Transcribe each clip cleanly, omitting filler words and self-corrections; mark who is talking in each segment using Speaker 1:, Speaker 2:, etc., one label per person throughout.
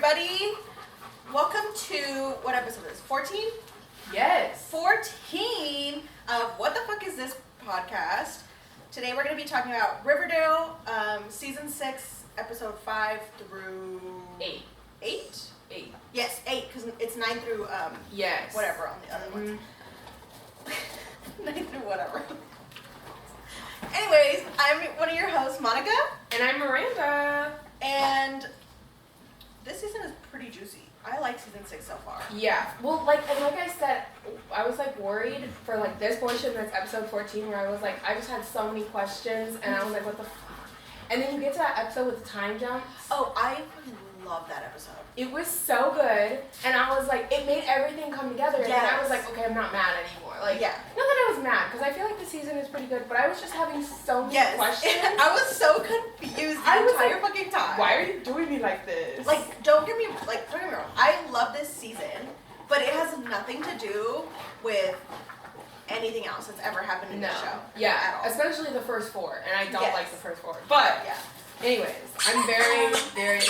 Speaker 1: everybody. Welcome to, what episode is this? 14?
Speaker 2: Yes.
Speaker 1: 14 of What the Fuck Is This podcast. Today we're going to be talking about Riverdale, season 6, episode 5 through...
Speaker 2: 8.
Speaker 1: 8?
Speaker 2: 8.
Speaker 1: Yes, 8, because it's 9 through,
Speaker 2: yes.
Speaker 1: whatever on the other ones. 9 through whatever. Anyways, I'm one of your hosts, Monica.
Speaker 2: And I'm Miranda.
Speaker 1: And this season is pretty juicy. I like season 6 so far.
Speaker 2: Yeah. Well, like I said, I was worried for this portion that's episode 14 where I was I just had so many questions and I was what the fuck? And then you get to that episode with the time jumps.
Speaker 1: Oh, I love that episode.
Speaker 2: It was so good, and I was it made everything come together, and then I was okay, I'm not mad anymore.
Speaker 1: Yeah.
Speaker 2: Not that I was mad, because I feel the season is pretty good, but I was just having so many questions.
Speaker 1: I was so confused the entire fucking time.
Speaker 2: Why are you doing me like this?
Speaker 1: Don't get me wrong. I love this season, but it has nothing to do with anything else that's ever happened in the show.
Speaker 2: Yeah,
Speaker 1: at all.
Speaker 2: especially the first 4, and I don't like the first 4. But, anyways, I'm very, very...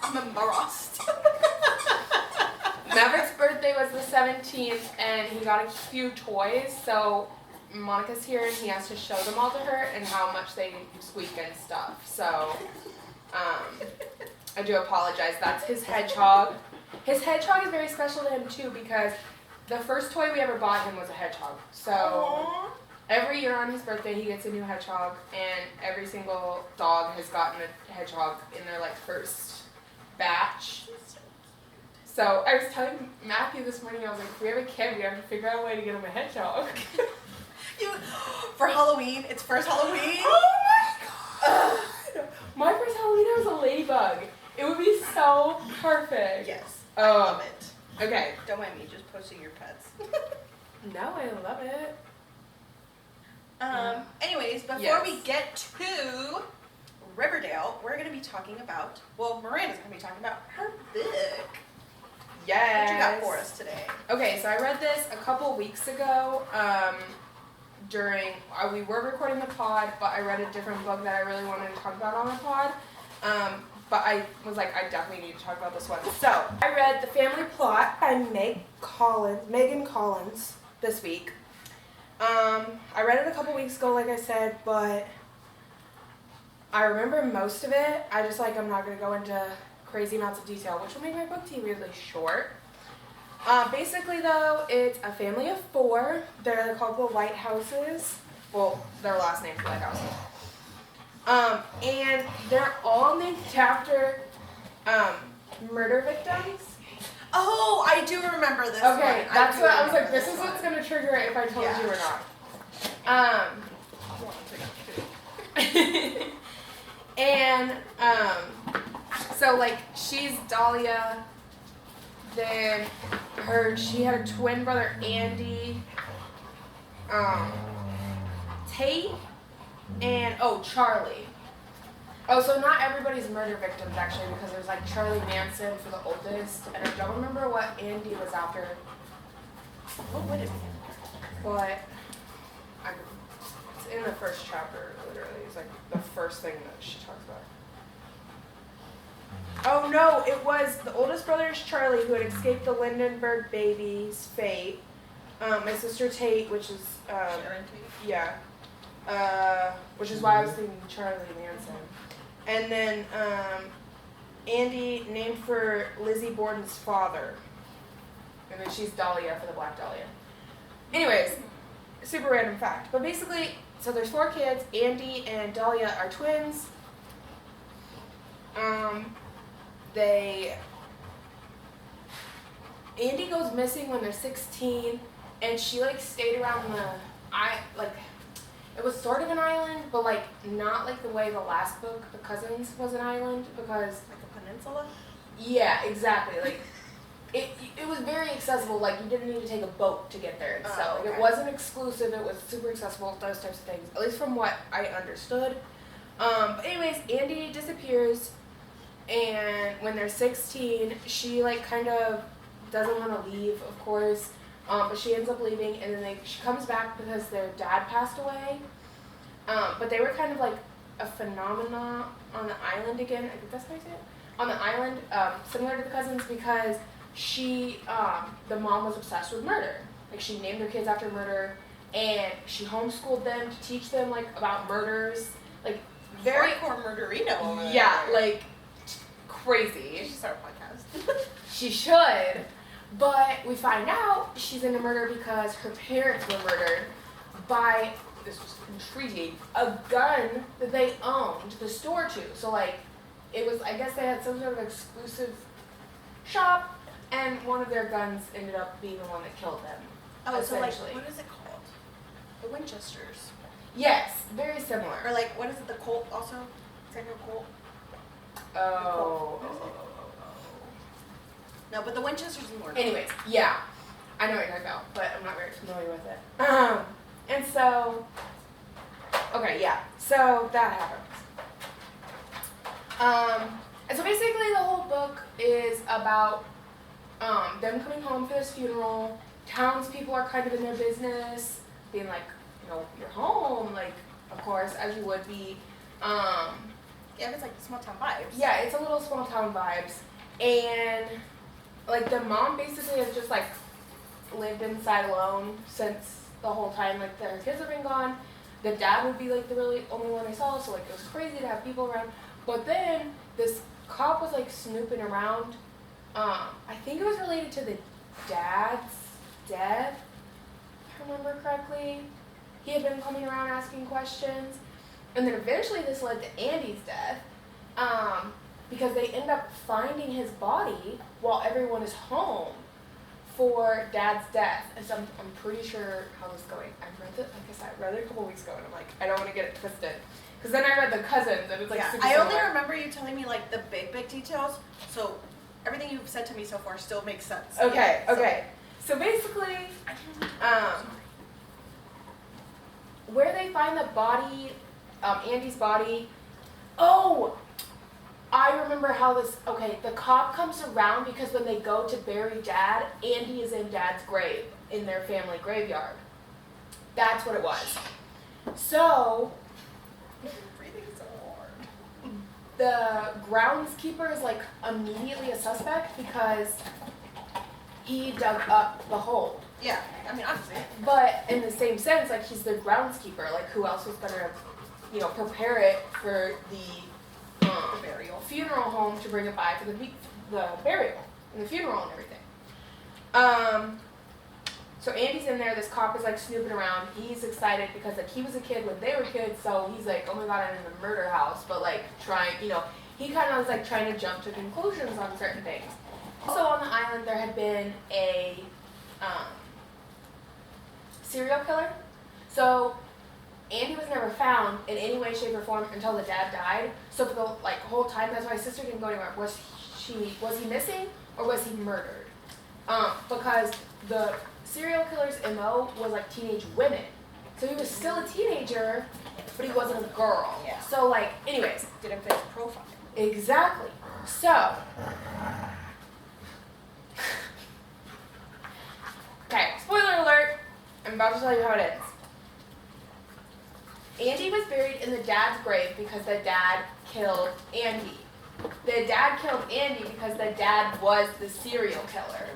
Speaker 1: I'm embarrassed.
Speaker 2: Maverick's birthday was the 17th, and he got a few toys, so Monica's here, and he has to show them all to her and how much they squeak and stuff. So, I do apologize. That's his hedgehog. His hedgehog is very special to him, too, because the first toy we ever bought him was a hedgehog. So, every year on his birthday, he gets a new hedgehog, and every single dog has gotten a hedgehog in their, first batch. So I was telling Matthew this morning, I was if we have a kid, we have to figure out a way to get him a hedgehog.
Speaker 1: For Halloween, it's first Halloween.
Speaker 2: Oh my god! My first Halloween I was a ladybug. It would be so perfect.
Speaker 1: Yes, I love it.
Speaker 2: Okay.
Speaker 1: Don't mind me just posting your pets.
Speaker 2: No, I love it.
Speaker 1: Anyways, before we get to Riverdale, we're going to be talking about, Miranda's going to be talking about her book.
Speaker 2: Yes.
Speaker 1: What you got for us today?
Speaker 2: Okay, so I read this a couple weeks ago during, we were recording the pod, but I read a different book that I really wanted to talk about on the pod. But I was I definitely need to talk about this one. So, I read The Family Plot by Megan Collins this week. I read it a couple weeks ago, like I said, but I remember most of it. I just I'm not going to go into crazy amounts of detail, which will make my book really short. Basically, though, it's a family of 4. They're called the Lighthouses. Well, their last name's Lighthouses. And they're all named after murder victims.
Speaker 1: Oh, I do remember this
Speaker 2: Okay,
Speaker 1: one.
Speaker 2: that's what I was this is what's going to trigger it if I told you or not. And, so, she's Dahlia, then she had a twin brother, Andy, Tate, and, Charlie. Oh, so not everybody's murder victims, actually, because there's, Charlie Manson for the oldest, and I don't remember what Andy was after.
Speaker 1: What would it be?
Speaker 2: But, it's in the first chapter, literally. It's, the first thing that she talks about. Oh, no, it was the oldest brother is Charlie, who had escaped the Lindenberg baby's fate. My sister Tate, which is,
Speaker 1: Sharon Tate?
Speaker 2: Yeah. Which is why I was thinking Charlie Manson. And then, Andy, named for Lizzie Borden's father. And then she's Dahlia for the Black Dahlia. Anyways, super random fact. But basically, so there's 4 kids. Andy and Dahlia are twins. Andy goes missing when they're 16, and she stayed around it was sort of an island, but not the way the last book, The Cousins, was an island, because
Speaker 1: a peninsula?
Speaker 2: Yeah, exactly. It was very accessible. You didn't need to take a boat to get there and stuff.
Speaker 1: Okay.
Speaker 2: It wasn't exclusive. It was super accessible. Those types of things, at least from what I understood. But anyways, Andy disappears. And when they're 16, she kind of doesn't want to leave, of course, but she ends up leaving, and then she comes back because their dad passed away. But they were kind of a phenomena on the island again. I think that's how you say it. On the island, similar to the cousins, because she, the mom was obsessed with murder. Like, she named her kids after murder, and she homeschooled them to teach them, like, about murders. Like, very...
Speaker 1: hardcore murderino over there.
Speaker 2: Yeah, like, crazy.
Speaker 1: She should start a podcast.
Speaker 2: She should. But we find out she's into murder because her parents were murdered by, this was intriguing, a gun that they owned the store to. So, like, it was, I guess they had some sort of exclusive shop, and one of their guns ended up being the one that killed them.
Speaker 1: Oh, so like,
Speaker 2: essentially.
Speaker 1: what is it called? The Winchesters.
Speaker 2: Yes, very similar.
Speaker 1: Or like, what is it, the Colt also? Is that a Colt?
Speaker 2: Oh.
Speaker 1: No, but the Winchesters is more.
Speaker 2: Anyways, yeah. I know what you're talking about, but I'm not very familiar with it. And so, okay, yeah. So that happens. And so basically the whole book is about them coming home for this funeral. Townspeople are kind of in their business, being like, you know, you're home, like, of course, as you would be.
Speaker 1: Yeah, it's like small town vibes.
Speaker 2: Yeah, it's a little small town vibes. And, like, the mom basically has just, like, lived inside alone since the whole time, like, her kids have been gone. The dad would be, like, the really only one I saw, so, like, it was crazy to have people around. But then, this cop was, like, snooping around. I think it was related to the dad's death, if I remember correctly. He had been coming around asking questions. And then eventually this led to Andy's death, because they end up finding his body while everyone is home for Dad's death. And so I'm pretty sure how this is going. I read it, like I said, I read it a couple weeks ago, and I'm like, I don't want to get it twisted. Because then I read The Cousins, and it's like super
Speaker 1: I only
Speaker 2: similar.
Speaker 1: remember you telling me like the big details, so everything you've said to me so far still makes sense.
Speaker 2: Okay,
Speaker 1: Yeah,
Speaker 2: okay. So basically, where they find the body, Andy's body, oh, I remember how this, okay, the cop comes around because when they go to bury Dad, Andy is in Dad's grave, in their family graveyard. That's what it was. So,
Speaker 1: breathing so hard.
Speaker 2: the groundskeeper is like immediately a suspect because he dug up the hole.
Speaker 1: Yeah, I mean, obviously.
Speaker 2: But in the same sense, like, he's the groundskeeper. Like, who else was gonna, you know, prepare it for the
Speaker 1: burial.
Speaker 2: funeral home to bring it by for the burial and the funeral and everything. So Andy's in there. This cop is like snooping around. He's excited because like he was a kid when they were kids, so he's like, oh my god, I'm in the murder house. But like trying, you know, he kind of was like trying to jump to conclusions on certain things. Also on the island, there had been a serial killer. So Andy was never found in any way, shape, or form until the dad died. So for the like whole time, that's why his sister didn't go anywhere. Was he missing or was he murdered? Because the serial killer's MO was like teenage women. So he was still a teenager, but he wasn't a girl.
Speaker 1: Yeah.
Speaker 2: So like, anyways.
Speaker 1: Didn't fit his profile.
Speaker 2: Exactly. So. Okay, spoiler alert. I'm about to tell you how it ends. Andy was buried in the dad's grave because the dad killed Andy. The dad killed Andy because the dad was the serial killer.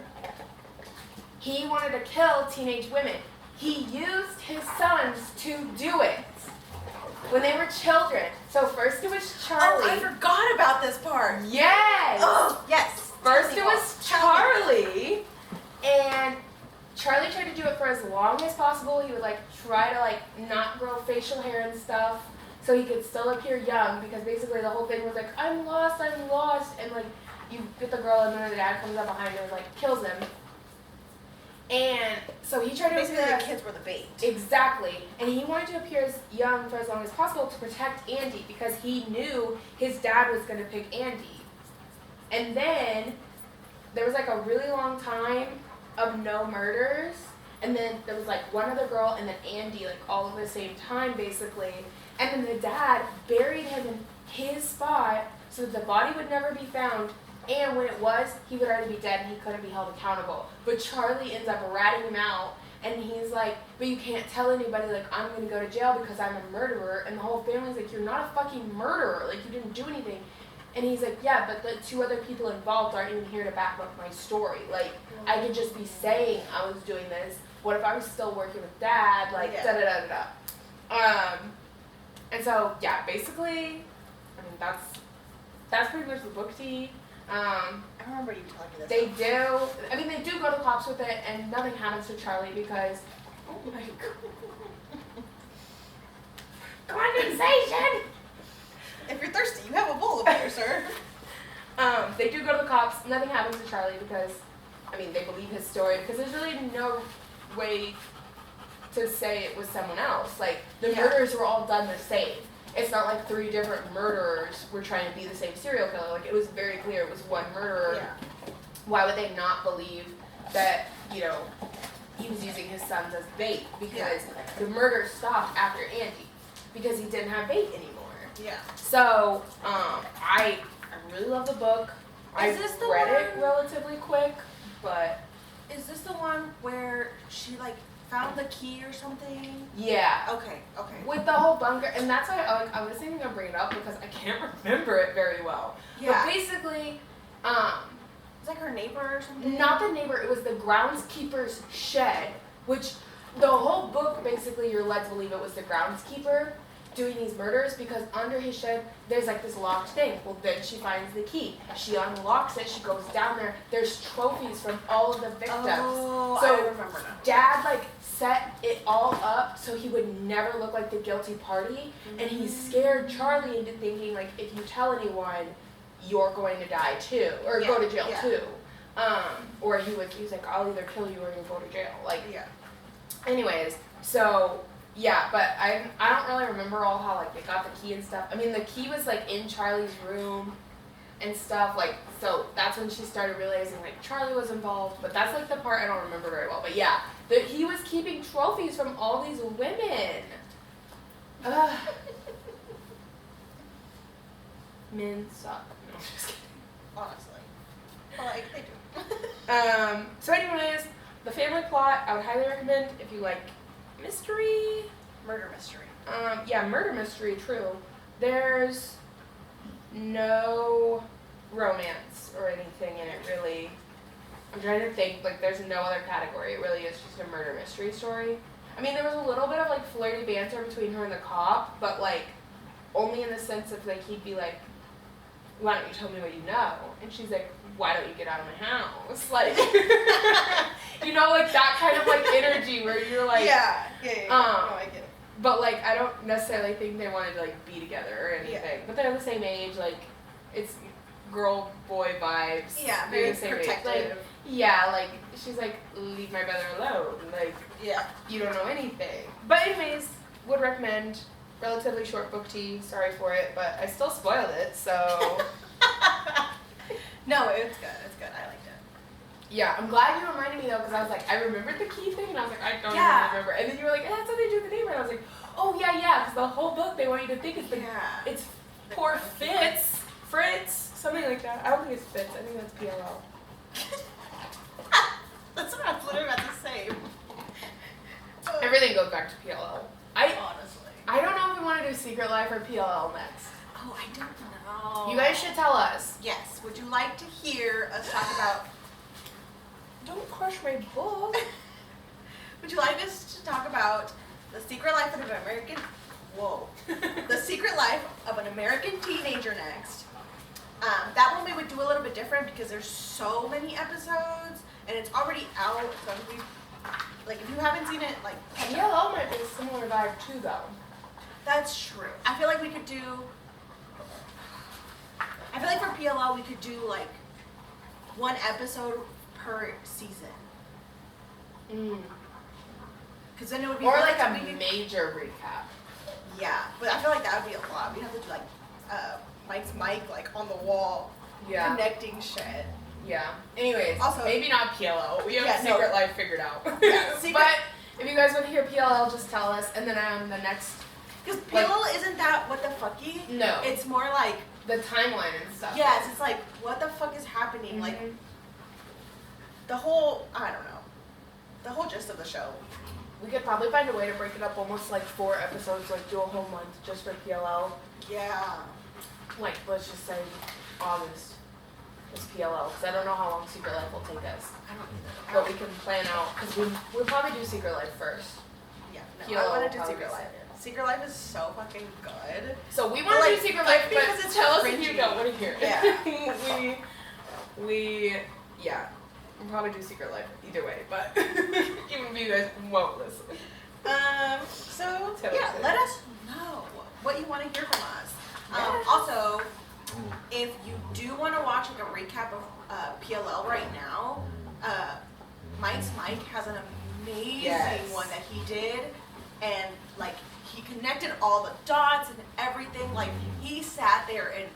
Speaker 2: He wanted to kill teenage women. He used his sons to do it when they were children. So first it was Charlie.
Speaker 1: Oh, I forgot about this part.
Speaker 2: Yes!
Speaker 1: Oh, yes.
Speaker 2: First it was Charlie, and Charlie tried to do it for as long as possible. He would like try to like not grow facial hair and stuff so he could still appear young, because basically the whole thing was like, I'm lost, and like you get the girl and then the dad comes up behind her and like kills him. And so he tried to
Speaker 1: Basically,
Speaker 2: appear
Speaker 1: the kids were the bait.
Speaker 2: Exactly. And he wanted to appear as young for as long as possible to protect Andy, because he knew his dad was going to pick Andy. And then there was like a really long time of no murders, and then there was like one other girl and then Andy, like all at the same time basically. And then the dad buried him in his spot so that the body would never be found, and when it was, he would already be dead and he couldn't be held accountable. But Charlie ends up ratting him out And he's like, but you can't tell anybody, like, I'm gonna go to jail because I'm a murderer. And the whole family's like, you're not a fucking murderer. Like, you didn't do anything. And he's like, yeah, but the 2 other people involved aren't even here to back up my story. Like, I could just be saying I was doing this. What if I was still working with Dad? Like, da-da-da-da-da. And so, yeah, basically, I mean, that's pretty much the book tea.
Speaker 1: I remember you telling me this.
Speaker 2: They do go to cops with it, and nothing happens to Charlie because, oh my god. Condensation!
Speaker 1: If you're thirsty, you have a bowl of water, sir.
Speaker 2: They do go to the cops. Nothing happens to Charlie because, I mean, they believe his story because there's really no way to say it was someone else. Like, the murders were all done the same. It's not like 3 different murderers were trying to be the same serial killer. Like, it was very clear it was one murderer.
Speaker 1: Yeah.
Speaker 2: Why would they not believe that, you know, he was using his sons as bait? Because the murder stopped after Andy because he didn't have bait anymore.
Speaker 1: Yeah.
Speaker 2: So, I really love the book. I read it relatively quick, but...
Speaker 1: Is this the one where she, like, found the key or something?
Speaker 2: Yeah.
Speaker 1: Okay.
Speaker 2: With the whole bunker, and that's why I was thinking of bringing it up because I can't remember it very well.
Speaker 1: Yeah.
Speaker 2: But basically,
Speaker 1: it's like her neighbor or something?
Speaker 2: not the neighbor, it was the groundskeeper's shed, which the whole book, basically, you're led to believe it was the groundskeeper doing these murders because under his shed, there's like this locked thing. Well, then she finds the key. She unlocks it, she goes down there. There's trophies from all of the victims.
Speaker 1: Oh,
Speaker 2: so
Speaker 1: I remember now.
Speaker 2: Dad, like, set it all up so he would never look like the guilty party, and he scared Charlie into thinking, like, if you tell anyone, you're going to die too, or go to jail too. Or he was like, I'll either kill you or you'll go to jail. Like, anyways, so... Yeah, but I don't really remember all how, like, they got the key and stuff. I mean, the key was, like, in Charlie's room and stuff, like, so that's when she started realizing, like, Charlie was involved, but that's, like, the part I don't remember very well. But, yeah, he was keeping trophies from all these women. Ugh. Men suck. No, I'm just kidding.
Speaker 1: Honestly. Well, like, they do.
Speaker 2: So anyways, the family plot, I would highly recommend if you like mystery.
Speaker 1: Murder mystery.
Speaker 2: Yeah, murder mystery, true. There's no romance or anything in it, really. I'm trying to think, like, there's no other category. It really is just a murder mystery story. I mean, there was a little bit of, like, flirty banter between her and the cop, but, like, only in the sense of, like, he'd be like, why don't you tell me what you know? And she's like, why don't you get out of my house? Like, you know, like, that kind of, like, energy where you're like...
Speaker 1: Yeah. No, I get it.
Speaker 2: But, like, I don't necessarily think they wanted to, like, be together or anything. Yeah. But they're the same age, like, it's girl-boy vibes.
Speaker 1: Yeah, very protective.
Speaker 2: Like, yeah, like, she's like, leave my brother alone. Like,
Speaker 1: yeah,
Speaker 2: you don't know anything. But anyways, would recommend. Relatively short book tea. Sorry for it, but I still spoiled it, so...
Speaker 1: No, it's good. It's good. I liked it.
Speaker 2: Yeah, I'm glad you reminded me, though, because I was like, I remembered the key thing, and I was like, I don't even remember. And then you were like, it had something to do with the neighbor. And I was like, oh, yeah, because the whole book, they want you to think it's it's poor Fritz, something like that. I don't think it's Fitz. I think that's PLL.
Speaker 1: That's what I was literally about to say.
Speaker 2: Everything goes back to PLL.
Speaker 1: Honestly.
Speaker 2: I don't know if we want to do Secret Life or PLL next.
Speaker 1: Oh, I don't know.
Speaker 2: You guys should tell us.
Speaker 1: Yes. Would you like to hear us talk about...
Speaker 2: Don't crush my book.
Speaker 1: Would you like us to talk about The Secret Life of an American... Whoa. The Secret Life of an American Teenager next. That one we would do a little bit different because there's so many episodes and it's already out. So if we, like, if you haven't seen it, like...
Speaker 2: PLL might be a similar vibe too, though.
Speaker 1: That's true. I feel like we could do... I feel like for PLL we could do, like, one episode per season. Because then it would be...
Speaker 2: Or like a major recap.
Speaker 1: Yeah, but I feel like that would be a lot. We'd have to do, like, Mike's mic, like, on the wall.
Speaker 2: Yeah.
Speaker 1: Connecting shit.
Speaker 2: Yeah. Anyways,
Speaker 1: also,
Speaker 2: maybe not PLL. We have Secret Life figured out.
Speaker 1: Yeah,
Speaker 2: but if you guys want to hear PLL, just tell us. And then the next...
Speaker 1: Because PLL isn't that what the fucky.
Speaker 2: No.
Speaker 1: It's more like...
Speaker 2: the timeline and stuff.
Speaker 1: Yes, it's like, what the fuck is happening? Like, the whole, I don't know. the whole gist of the show.
Speaker 2: We could probably find a way to break it up almost like 4 episodes, like do a whole month just for PLL.
Speaker 1: Yeah.
Speaker 2: Like, let's just say August is PLL, because I don't know how long Secret Life will take us.
Speaker 1: I don't either.
Speaker 2: But we can plan out, because we'll probably do Secret Life first.
Speaker 1: Yeah, no,
Speaker 2: PLL
Speaker 1: I want
Speaker 2: will
Speaker 1: to do
Speaker 2: probably
Speaker 1: Secret
Speaker 2: be
Speaker 1: Life.
Speaker 2: second.
Speaker 1: Secret Life is so fucking good.
Speaker 2: So we
Speaker 1: But,
Speaker 2: want to
Speaker 1: like,
Speaker 2: do Secret Life, but
Speaker 1: because it's
Speaker 2: tell us if
Speaker 1: cringy.
Speaker 2: you don't want to hear it.
Speaker 1: Yeah.
Speaker 2: yeah. We'll probably do Secret Life either way, but even if you guys won't listen.
Speaker 1: So,
Speaker 2: Tell
Speaker 1: yeah,
Speaker 2: us.
Speaker 1: let us know what you want to hear from us.
Speaker 2: Yes.
Speaker 1: Also, if you do want to watch like a recap of PLL right now, Mike's Mike has an amazing
Speaker 2: Yes.
Speaker 1: one that he did, and like he connected all the dots and everything. Like he sat there and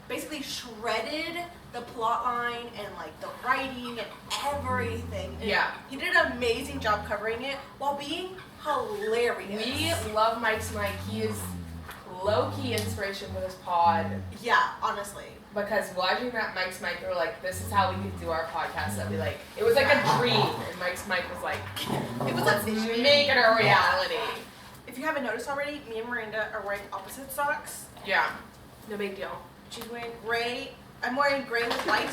Speaker 1: basically shredded the plot line and like the writing and everything. And
Speaker 2: Yeah.
Speaker 1: he did an amazing job covering it while being hilarious.
Speaker 2: We love Mike's Mike. He is low-key inspiration for this pod,
Speaker 1: Yeah, honestly.
Speaker 2: because watching that Mike's Mike, we were like, this is how we could do our podcast. That'd be like, it was like a dream, and Mike's Mike was like,
Speaker 1: It was
Speaker 2: let's
Speaker 1: a vision.
Speaker 2: make it a reality.
Speaker 1: If you haven't noticed already, me and Miranda are wearing opposite socks.
Speaker 2: Yeah, no big deal.
Speaker 1: She's wearing gray. I'm wearing gray with white.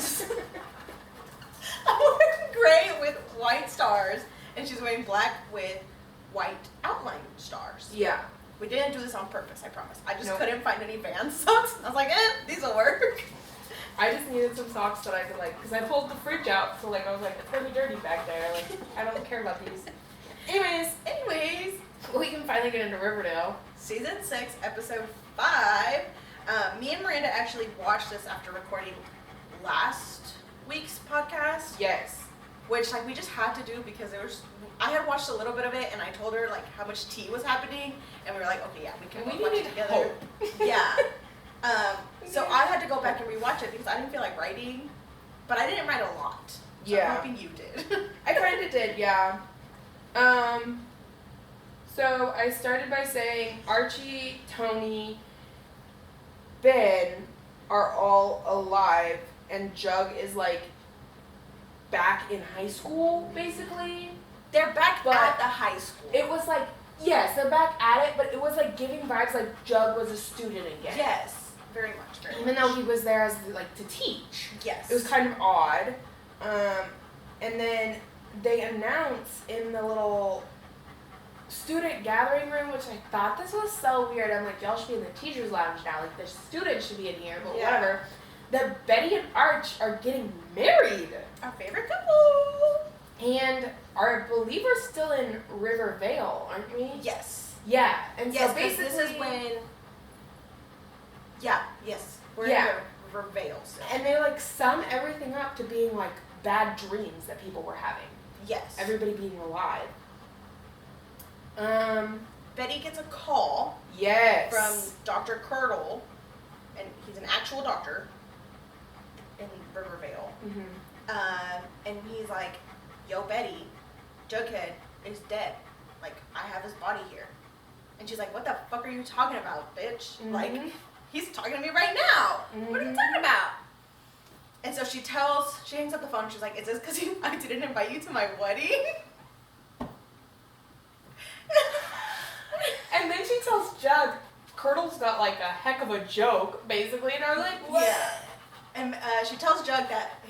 Speaker 1: I'm wearing gray with white stars, and she's wearing black with white outline stars.
Speaker 2: Yeah.
Speaker 1: We didn't do this on purpose, I promise. I just
Speaker 2: Nope.
Speaker 1: couldn't find any Vans socks. I was like, these will work.
Speaker 2: I just needed some socks that I could like, because I pulled the fridge out, so like I was like, it's gonna be dirty back there. Like, I don't care about these. Anyways, we can finally get into Riverdale.
Speaker 1: Season 6, episode 5. Me and Miranda actually watched this after recording last week's podcast,
Speaker 2: Yes.
Speaker 1: which like we just had to do because I had watched a little bit of it and I told her like how much tea was happening and we were like, okay, yeah, we can
Speaker 2: We
Speaker 1: watch
Speaker 2: needed
Speaker 1: it together.
Speaker 2: hope.
Speaker 1: Yeah. So I had to go back and rewatch it because I didn't feel like writing, but I didn't write a lot. So
Speaker 2: Yeah.
Speaker 1: I'm hoping you did.
Speaker 2: I kind of did, yeah. So I started by saying Archie, Tony, Ben are all alive, and Jug is like back in high school, basically.
Speaker 1: They're back
Speaker 2: But
Speaker 1: at the high school.
Speaker 2: It was like, yes, they're back at it, but it was like giving vibes like Jug was a student again.
Speaker 1: Yes, very much. Very
Speaker 2: Even
Speaker 1: much.
Speaker 2: though he was there as like to teach.
Speaker 1: Yes.
Speaker 2: It was kind of odd. And then they announce in the little student gathering room, which I thought this was so weird. I'm like, y'all should be in the teacher's lounge now. Like, the students should be in here, but
Speaker 1: Yeah.
Speaker 2: whatever. That Betty and Arch are getting married.
Speaker 1: Our favorite couple.
Speaker 2: And I believe we're still in Riverdale, aren't we?
Speaker 1: Yes.
Speaker 2: Yeah. And
Speaker 1: Yes,
Speaker 2: so basically,
Speaker 1: this is when. Yeah. Yes. We're
Speaker 2: Yeah.
Speaker 1: in Riverdale still.
Speaker 2: and they like sum everything up to being like bad dreams that people were having.
Speaker 1: Yes.
Speaker 2: Everybody being alive.
Speaker 1: Betty gets a call
Speaker 2: Yes.
Speaker 1: from Dr. Curdle, and he's an actual doctor in Riverdale.
Speaker 2: Mm-hmm.
Speaker 1: And he's like, "Yo, Betty, Jughead is dead. Like, I have his body here." And she's like, "What the fuck are you talking about, bitch?
Speaker 2: Mhm.
Speaker 1: Like, he's talking to me right now. What are you
Speaker 2: Mhm.
Speaker 1: talking about?" And so she hangs up the phone. She's like, "Is this because I didn't invite you to my wedding?"
Speaker 2: And then she tells Jug, Curdle's got like a heck of a joke, basically, and I was like, what?
Speaker 1: Yeah. And she tells Jug that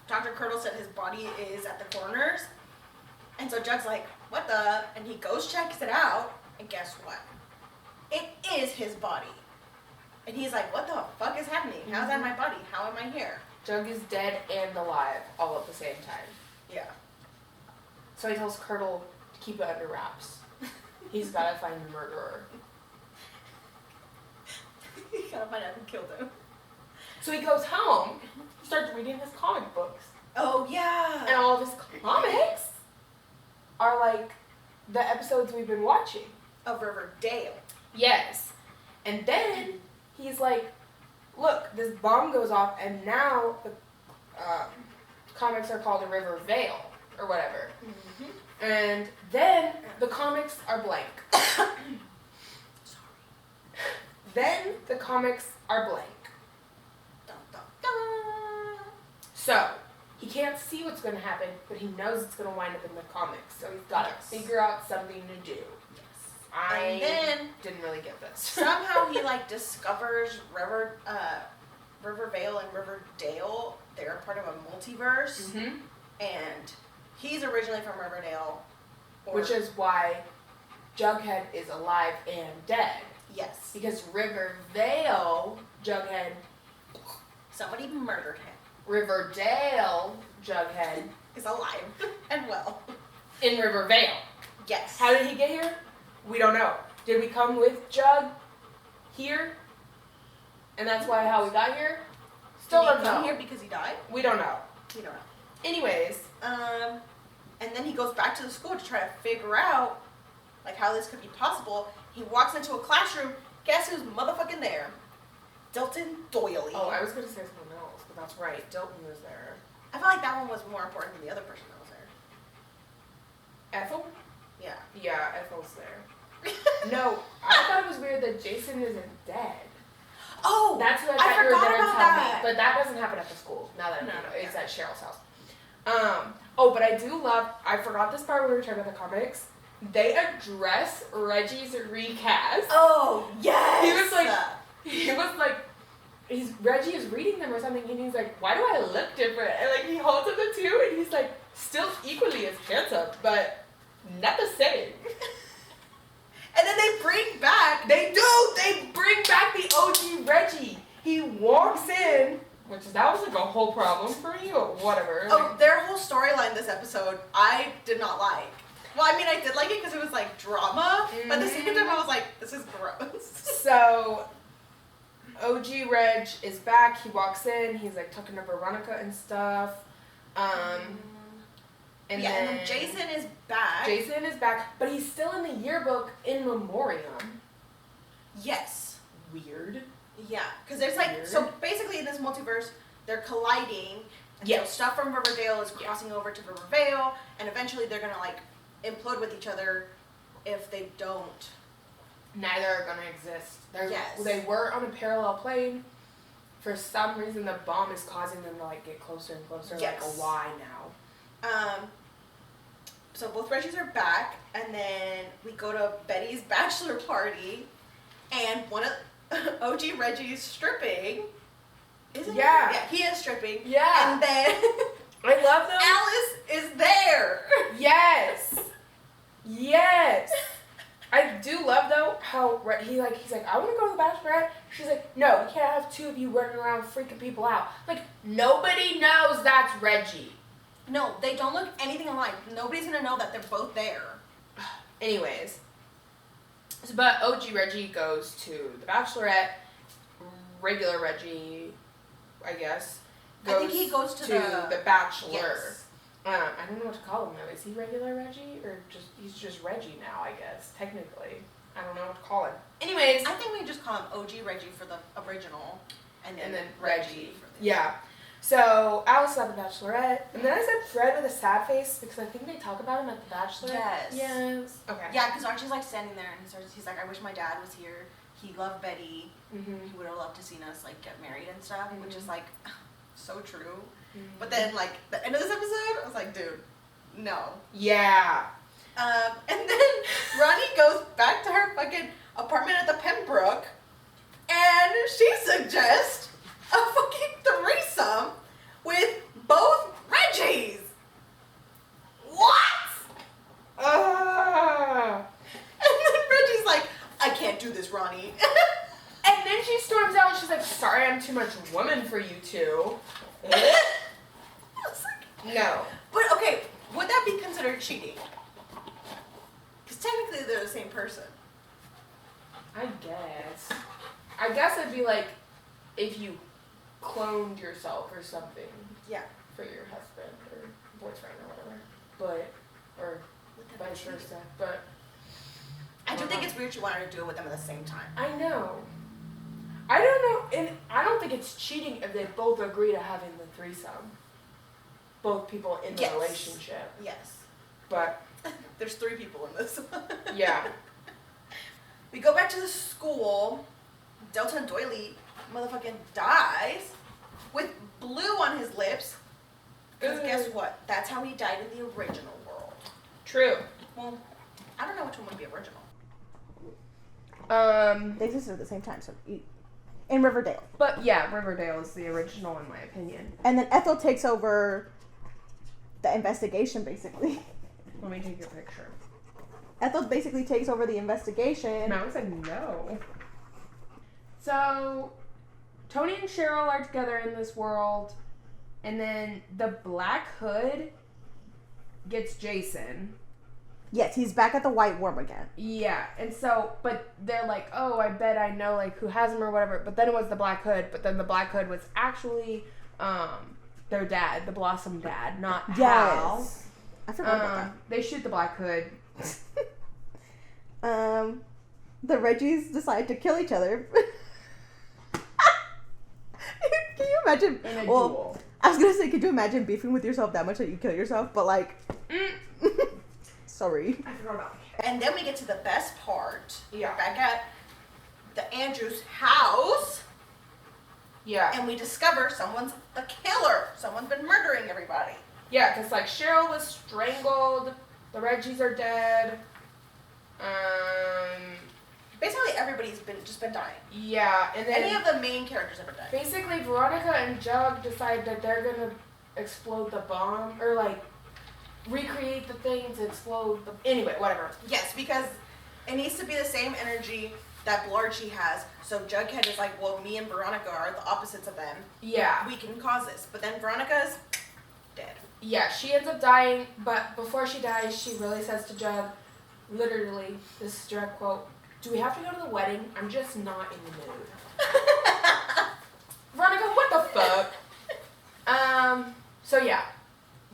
Speaker 1: Dr. Curdle said his body is at the coroner's. And so Jug's like, "What the?" And he goes, checks it out, and guess what? It is his body. And he's like, "What the fuck is happening? How's that my body? How am I here?"
Speaker 2: Jug is dead and alive all at the same time.
Speaker 1: Yeah.
Speaker 2: So he tells Curdle to keep it under wraps. He's gotta find the murderer.
Speaker 1: He gotta find out who killed him.
Speaker 2: So he goes home, he starts reading his comic books.
Speaker 1: Oh, yeah.
Speaker 2: And all of his comics are like the episodes we've been watching.
Speaker 1: Of Riverdale.
Speaker 2: Yes. And then he's like, look, this bomb goes off and now the comics are called a Riverdale or whatever.
Speaker 1: Mm-hmm.
Speaker 2: And then the comics are blank. Then the comics are blank.
Speaker 1: Dun, dun, dun.
Speaker 2: So he can't see what's going to happen, but he knows it's going to wind up in the comics. So he's got to figure out something to do.
Speaker 1: And then
Speaker 2: didn't really get this.
Speaker 1: somehow he like discovers Rivervale and Riverdale. They're part of a multiverse,
Speaker 2: Mm-hmm.
Speaker 1: and he's originally from Riverdale,
Speaker 2: Which is why Jughead is alive and dead.
Speaker 1: yes,
Speaker 2: Because Riverdale Jughead,
Speaker 1: somebody murdered him.
Speaker 2: Riverdale Jughead
Speaker 1: Is alive and well.
Speaker 2: in Rivervale.
Speaker 1: Yes.
Speaker 2: How did he get here? We don't know. Did we come with Jug here? And that's why how we got here? Still
Speaker 1: Did he
Speaker 2: don't
Speaker 1: come
Speaker 2: know.
Speaker 1: here because he died?
Speaker 2: We don't know.
Speaker 1: We don't know.
Speaker 2: Anyways,
Speaker 1: And then he goes back to the school to try to figure out like how this could be possible. He walks into a classroom. Guess who's motherfucking there? Dilton Doily.
Speaker 2: oh, I was going to say something else, but that's right. Dilton was there.
Speaker 1: I felt like that one was more important than the other person that was there.
Speaker 2: Ethel?
Speaker 1: Yeah.
Speaker 2: Yeah, Ethel's there. No, I thought it was weird that Jason isn't dead.
Speaker 1: Oh,
Speaker 2: That's what I
Speaker 1: I
Speaker 2: thought you were
Speaker 1: forgot
Speaker 2: there to
Speaker 1: about
Speaker 2: tell
Speaker 1: that.
Speaker 2: me. But that doesn't happen at the school. Now that
Speaker 1: No,
Speaker 2: you know, it's
Speaker 1: yeah.
Speaker 2: at Cheryl's house. Oh, but I do love. I forgot this part when we were talking about the comics. They address Reggie's recast.
Speaker 1: Oh yes.
Speaker 2: He was like, Reggie is reading them or something, and he's like, why do I look different? And like he holds up the two, and he's like, still equally as handsome, but not the same.
Speaker 1: And then they bring back.
Speaker 2: They do. They bring back the OG Reggie. He walks in, that was like a whole problem for me, or whatever.
Speaker 1: Oh, their whole storyline this episode, I did not like. Well, I mean, I did like it because it was like drama, but at the same time, I was like, this is gross.
Speaker 2: So, OG Reg is back. He walks in. He's like talking to Veronica and stuff. And
Speaker 1: then Jason is back.
Speaker 2: Jason is back, but he's still in the yearbook in memoriam.
Speaker 1: Yes.
Speaker 2: Weird.
Speaker 1: Yeah, because there's like,
Speaker 2: Weird.
Speaker 1: so basically in this multiverse, they're colliding. And
Speaker 2: Yes.
Speaker 1: so stuff from Riverdale is crossing over to Rivervale, and eventually they're gonna like implode with each other if they don't.
Speaker 2: Neither are gonna exist.
Speaker 1: Yes.
Speaker 2: They were on a parallel plane. For some reason, the bomb is causing them to like get closer and closer,
Speaker 1: Yes.
Speaker 2: like a Y now.
Speaker 1: So both Reggies are back, and then we go to Betty's bachelor party, and one of OG Reggie's stripping. Isn't
Speaker 2: Yeah.
Speaker 1: he? Yeah, he is stripping.
Speaker 2: Yeah.
Speaker 1: And then
Speaker 2: I love them.
Speaker 1: Alice is there.
Speaker 2: Yes. Yes. I do love though how he's like, I want to go to the Bachelorette. She's like, no, we can't have two of you running around freaking people out. Like, nobody knows that's Reggie.
Speaker 1: No, they don't look anything alike. Nobody's gonna know that they're both there.
Speaker 2: Anyways, but OG Reggie goes to the Bachelorette. Regular Reggie, I guess,
Speaker 1: I think he goes to
Speaker 2: the Bachelor.
Speaker 1: Yes.
Speaker 2: I don't know what to call him though. Is he regular Reggie or he's just Reggie now? I guess technically, I don't know what to call him. Anyways,
Speaker 1: I think we just call him OG Reggie for the original, and then
Speaker 2: Reggie.
Speaker 1: for the
Speaker 2: Yeah. So Alice at the Bachelorette, and then I said Fred with a sad face because I think they talk about him at the Bachelorette.
Speaker 1: Yes.
Speaker 2: Yes. Okay.
Speaker 1: Yeah, because Archie's like standing there, and he's like, I wish my dad was here. He loved Betty.
Speaker 2: Mhm.
Speaker 1: He would have loved to seen us like get married and stuff, which is
Speaker 2: Mhm.
Speaker 1: like so true.
Speaker 2: Mhm.
Speaker 1: But then like the end of this episode, I was like, dude, no.
Speaker 2: Yeah.
Speaker 1: And then Ronnie goes back to her fucking apartment at the Pembroke, and she suggests a fucking threesome with both Reggies. What?
Speaker 2: Ah.
Speaker 1: And then Reggie's like, I can't do this, Ronnie.
Speaker 2: And then she storms out and she's like, sorry, I'm too much woman for you two.
Speaker 1: I was like,
Speaker 2: No.
Speaker 1: but okay, would that be considered cheating? Because technically they're the same person.
Speaker 2: I guess. I guess it'd be like if you cloned yourself or something
Speaker 1: Yeah.
Speaker 2: for your husband or boyfriend or whatever. But, or
Speaker 1: Would that be
Speaker 2: vice
Speaker 1: cheating?
Speaker 2: versa. But
Speaker 1: I do think it's weird she wanted to do it with them at the same time.
Speaker 2: I know. I don't know, and I don't think it's cheating if they both agree to having the threesome. Both people in the
Speaker 1: Yes.
Speaker 2: relationship.
Speaker 1: Yes.
Speaker 2: But,
Speaker 1: There's 3 people in this.
Speaker 2: yeah.
Speaker 1: We go back to the school. Delta Doily motherfucking dies with blue on his lips Because guess what? That's how he died in the original world.
Speaker 2: True.
Speaker 1: Well, I don't know which one would be original.
Speaker 3: They existed at the same time, so in Riverdale.
Speaker 2: But yeah, Riverdale is the original in my opinion.
Speaker 3: And then Ethel takes over the investigation, basically.
Speaker 2: Let me take your picture.
Speaker 3: Ethel basically takes over the investigation.
Speaker 2: No, I said no. So, Tony and Cheryl are together in this world, and then the Black Hood gets Jason.
Speaker 3: Yes, he's back at the White Worm again.
Speaker 2: Yeah, and so, but they're like, oh, I bet I know, like, who has him or whatever. But then it was the Black Hood, but then the Black Hood was actually, their dad, the Blossom dad, not Hal.
Speaker 3: Yes. I forgot about that.
Speaker 2: They shoot the Black Hood.
Speaker 3: The Reggies decide to kill each other. Can you imagine?
Speaker 2: In a duel.
Speaker 3: I was gonna say, could you imagine beefing with yourself that much that you kill yourself? But like, sorry.
Speaker 2: I forgot about it.
Speaker 1: And then we get to the best part.
Speaker 2: Yeah.
Speaker 1: Back at the Andrews' house.
Speaker 2: Yeah.
Speaker 1: And we discover someone's the killer. Someone's been murdering everybody.
Speaker 2: Yeah, because, like, Cheryl was strangled. The Reggies are dead.
Speaker 1: Basically, everybody's been dying.
Speaker 2: Yeah, and then
Speaker 1: Any of the main characters have been dying.
Speaker 2: basically Veronica and Jug decide that they're gonna explode the bomb, or like recreate the thing to explode the. Anyway, whatever.
Speaker 1: Yes, because it needs to be the same energy that Blarchy has. So Jughead is like, well, me and Veronica are the opposites of them.
Speaker 2: Yeah.
Speaker 1: We can cause this. But then Veronica's dead.
Speaker 2: Yeah, she ends up dying, but before she dies, she really says to Jug, literally, this is a direct quote, "Do we have to go to the wedding? I'm just not in the mood." Veronica, what the fuck? So yeah,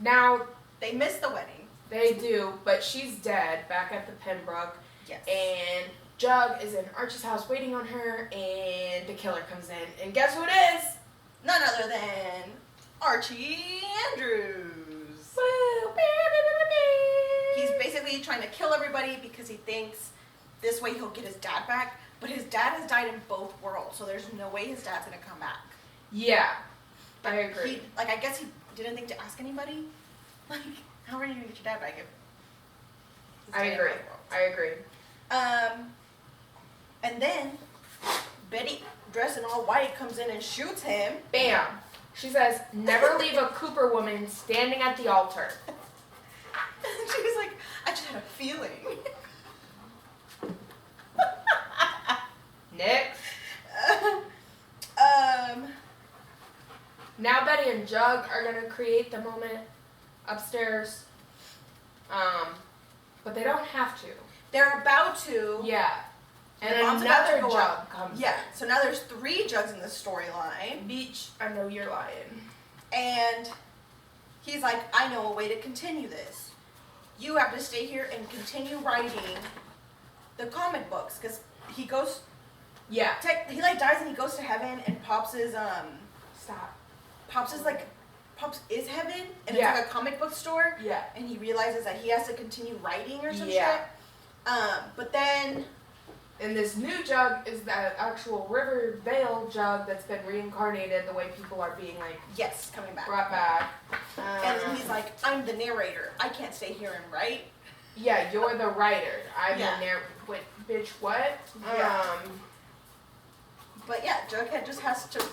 Speaker 2: now
Speaker 1: They missed the wedding.
Speaker 2: they do, but she's dead back at the Pembroke,
Speaker 1: Yes.
Speaker 2: and Jug is in Archie's house waiting on her, and the killer comes in, and guess who it is?
Speaker 1: None other than Archie Andrews.
Speaker 2: Woo!
Speaker 1: He's basically trying to kill everybody because he thinks this way he'll get his dad back. But his dad has died in both worlds, so there's no way his dad's gonna come back.
Speaker 2: Yeah, I agree.
Speaker 1: I guess he didn't think to ask anybody. Like, how are you gonna get your dad back if he's
Speaker 2: I
Speaker 1: dead in
Speaker 2: agree.
Speaker 1: both worlds?
Speaker 2: I agree.
Speaker 1: And then Betty, dressed in all white, comes in and shoots him.
Speaker 2: Bam! She says, "Never leave a Cooper woman standing at the altar."
Speaker 1: She was like, I just had a feeling.
Speaker 2: Next. Now Betty and Jug are gonna create the moment upstairs. But they don't have to.
Speaker 1: They're about to.
Speaker 2: Yeah. And
Speaker 1: The bomb's about to
Speaker 2: another
Speaker 1: go
Speaker 2: Jug
Speaker 1: off.
Speaker 2: comes
Speaker 1: Yeah. So now there's 3 Jugs in this storyline.
Speaker 2: in. Beach, I know you're lying.
Speaker 1: And he's like, I know a way to continue this. You have to stay here and continue writing the comic books. Because he goes,
Speaker 2: Yeah.
Speaker 1: he like dies and he goes to heaven and Pops is
Speaker 2: Stop.
Speaker 1: Pops is heaven and
Speaker 2: Yeah.
Speaker 1: it's like a comic book store.
Speaker 2: Yeah.
Speaker 1: And he realizes that he has to continue writing or some
Speaker 2: Yeah.
Speaker 1: shit. But then,
Speaker 2: And this new Jug is that actual Riverdale Jug that's been reincarnated the way people are being like
Speaker 1: yes, coming back.
Speaker 2: brought back.
Speaker 1: And then he's like, I'm the narrator. I can't stay here and write.
Speaker 2: Yeah, you're the writer. I'm
Speaker 1: Yeah.
Speaker 2: the Wait, bitch, what?
Speaker 1: Yeah. But yeah, Jughead just has to,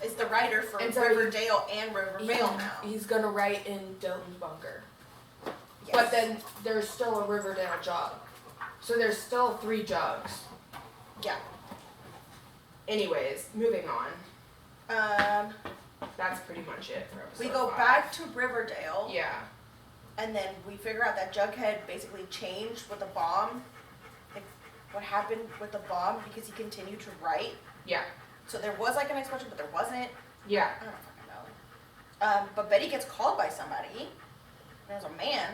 Speaker 1: is the writer for
Speaker 2: And so
Speaker 1: Riverdale and Riverdale now.
Speaker 2: He's gonna write in Doton's bunker.
Speaker 1: Yes.
Speaker 2: But then there's still a Riverdale Jug. So there's still 3 Jugs.
Speaker 1: Yeah.
Speaker 2: Anyways, moving on. That's pretty much it for episode
Speaker 1: We go
Speaker 2: 5.
Speaker 1: back to Riverdale.
Speaker 2: Yeah.
Speaker 1: And then we figure out that Jughead basically changed with the bomb. Like, what happened with the bomb because he continued to write.
Speaker 2: Yeah.
Speaker 1: So there was like an explosion, but there wasn't.
Speaker 2: Yeah.
Speaker 1: I don't fucking know. But Betty gets called by somebody. There's a man.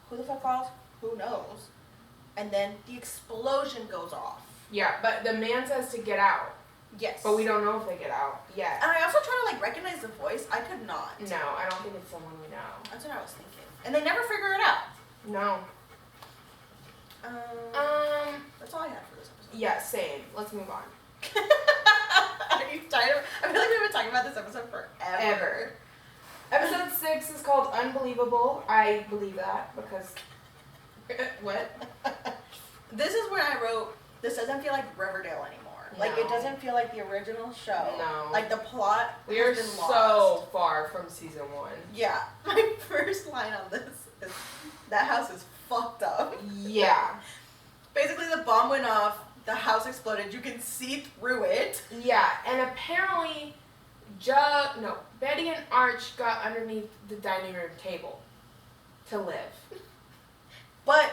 Speaker 1: Who the fuck calls? Who knows? And then the explosion goes off.
Speaker 2: Yeah, but the man says to get out.
Speaker 1: Yes.
Speaker 2: But we don't know if they get out yet.
Speaker 1: And I also try to like recognize the voice. I could not.
Speaker 2: No, I don't think it's someone we know.
Speaker 1: That's what I was thinking. And they never figure it out.
Speaker 2: No.
Speaker 1: That's all I had for this episode.
Speaker 2: Yeah, same. Let's move on.
Speaker 1: Are you tired of? I feel like we've been talking about this episode forever.
Speaker 2: Ever. Episode 6 6 is called Unbelievable. I believe that because what?
Speaker 1: This is where I wrote, this doesn't feel like Riverdale anymore. Like, it
Speaker 2: No.
Speaker 1: doesn't feel like the original show.
Speaker 2: No.
Speaker 1: Like, the plot
Speaker 2: We are
Speaker 1: has been
Speaker 2: so
Speaker 1: lost.
Speaker 2: far from season 1.
Speaker 1: Yeah. My first line on this is, that house is fucked up.
Speaker 2: Yeah.
Speaker 1: Basically, the bomb went off, the house exploded, you can see through it.
Speaker 2: Yeah, and apparently Betty and Arch got underneath the dining room table to live.
Speaker 1: But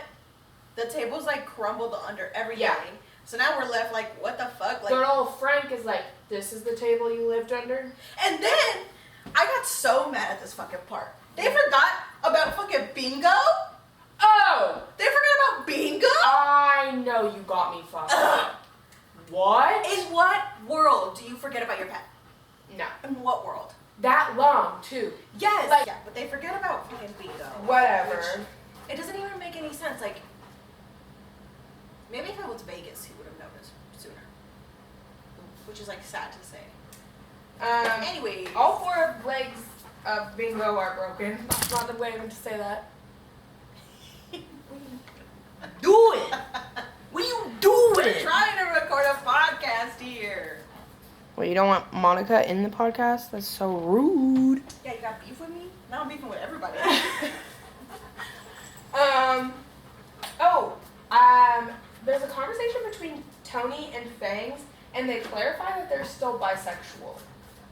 Speaker 1: the table's, like, crumbled under everything.
Speaker 2: Yeah.
Speaker 1: So now we're left like, what the fuck? Like,
Speaker 2: Good old Frank is like, this is the table you lived under?
Speaker 1: and then I got so mad at this fucking part. They forgot about fucking bingo.
Speaker 2: Oh!
Speaker 1: They forgot about bingo.
Speaker 2: I know you got me fucked. What?
Speaker 1: In what world do you forget about your pet?
Speaker 2: No.
Speaker 1: In what world?
Speaker 2: That long, too.
Speaker 1: Yes.
Speaker 2: Like-
Speaker 1: yeah, but they forget about fucking bingo.
Speaker 2: Whatever.
Speaker 1: Which, it doesn't even make any sense. Like, maybe if it was Vegas, he would have noticed sooner. Which is like sad to say. Anyway,
Speaker 2: All 4 legs of Bingo are broken. That's not the way to say that.
Speaker 1: doing.
Speaker 2: What are you
Speaker 1: We're
Speaker 2: doing?
Speaker 1: trying to record a podcast here.
Speaker 2: Well, you don't want Monica in the podcast? That's so rude.
Speaker 1: Yeah, you got beef with me? Now I'm beefing with everybody.
Speaker 2: There's a conversation between Tony and Fangs, and they clarify that they're still bisexual.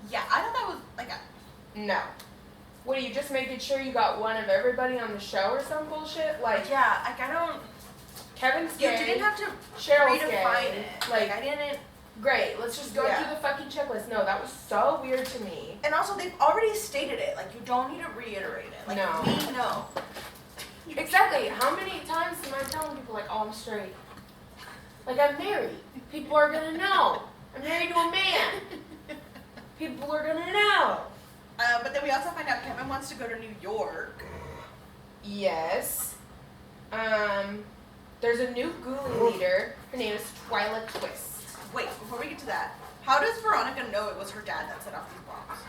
Speaker 1: Yeah, I thought that was like a.
Speaker 2: No. What, are you just making sure you got one of everybody on the show or some bullshit? Like,
Speaker 1: Yeah, like I don't.
Speaker 2: Kevin's
Speaker 1: You
Speaker 2: gay,
Speaker 1: didn't have to
Speaker 2: Cheryl's
Speaker 1: redefine
Speaker 2: gay.
Speaker 1: it.
Speaker 2: Like,
Speaker 1: I didn't.
Speaker 2: great, let's just go
Speaker 1: Yeah.
Speaker 2: through the fucking checklist. No, that was so weird to me.
Speaker 1: And also, they've already stated it. Like, you don't need to reiterate it. Like,
Speaker 2: No.
Speaker 1: we know.
Speaker 2: Exactly. How many times am I telling people, like, oh, I'm straight? Like, I'm married. People are gonna know. I'm married to a man. People are gonna know.
Speaker 1: But then we also find out Kevin wants to go to New York.
Speaker 2: Yes. There's a new ghoulie leader. Her name is Twyla Twist.
Speaker 1: Wait, before we get to that, how does Veronica know it was her dad that set off these bombs?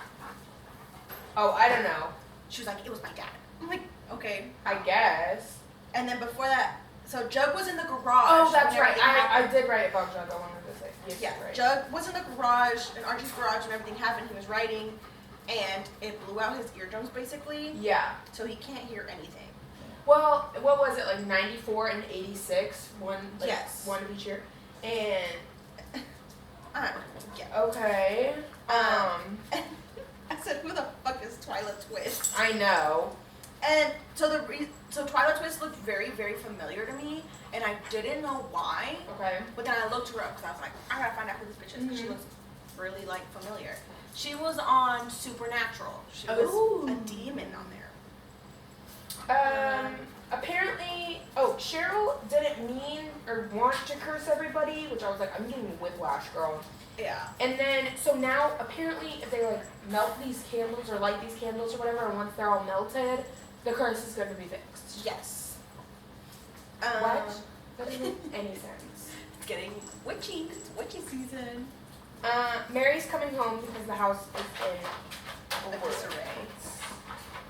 Speaker 2: Oh, I don't know.
Speaker 1: She was like, it was my dad. I'm like, okay.
Speaker 2: I guess.
Speaker 1: And then before that, so Jug was in the garage.
Speaker 2: Oh, that's
Speaker 1: when
Speaker 2: right.
Speaker 1: everything happened.
Speaker 2: I did write about Jug. I wanted to say. Yes,
Speaker 1: Yeah,
Speaker 2: you're right.
Speaker 1: Jug was in the garage, in Archie's garage, when everything happened. He was writing, and it blew out his eardrums, basically,
Speaker 2: Yeah.
Speaker 1: so he can't hear anything.
Speaker 2: Well, what was it, like 94 and 86?
Speaker 1: Yes.
Speaker 2: One of each year. And,
Speaker 1: Yeah.
Speaker 2: okay.
Speaker 1: I said, who the fuck is Twyla Twist?
Speaker 2: I know.
Speaker 1: And so so Twyla Twist looked very, very familiar to me, and I didn't know why.
Speaker 2: Okay.
Speaker 1: But then I looked her up because I was like, I gotta find out who this bitch is because she
Speaker 2: Mhm.
Speaker 1: looks really like familiar. She was on Supernatural. She was
Speaker 2: Ooh.
Speaker 1: a demon on there.
Speaker 2: Apparently, Cheryl didn't mean or want to curse everybody, which I was like, I'm getting whiplash, girl.
Speaker 1: Yeah.
Speaker 2: And then, so now, apparently, if they, like, melt these candles or light these candles or whatever, and once they're all melted, the curse is going to be fixed.
Speaker 1: Yes.
Speaker 2: What? That doesn't make any sense.
Speaker 1: It's getting witchy. It's witchy season.
Speaker 2: Mary's coming home because the house is in
Speaker 1: A disarray.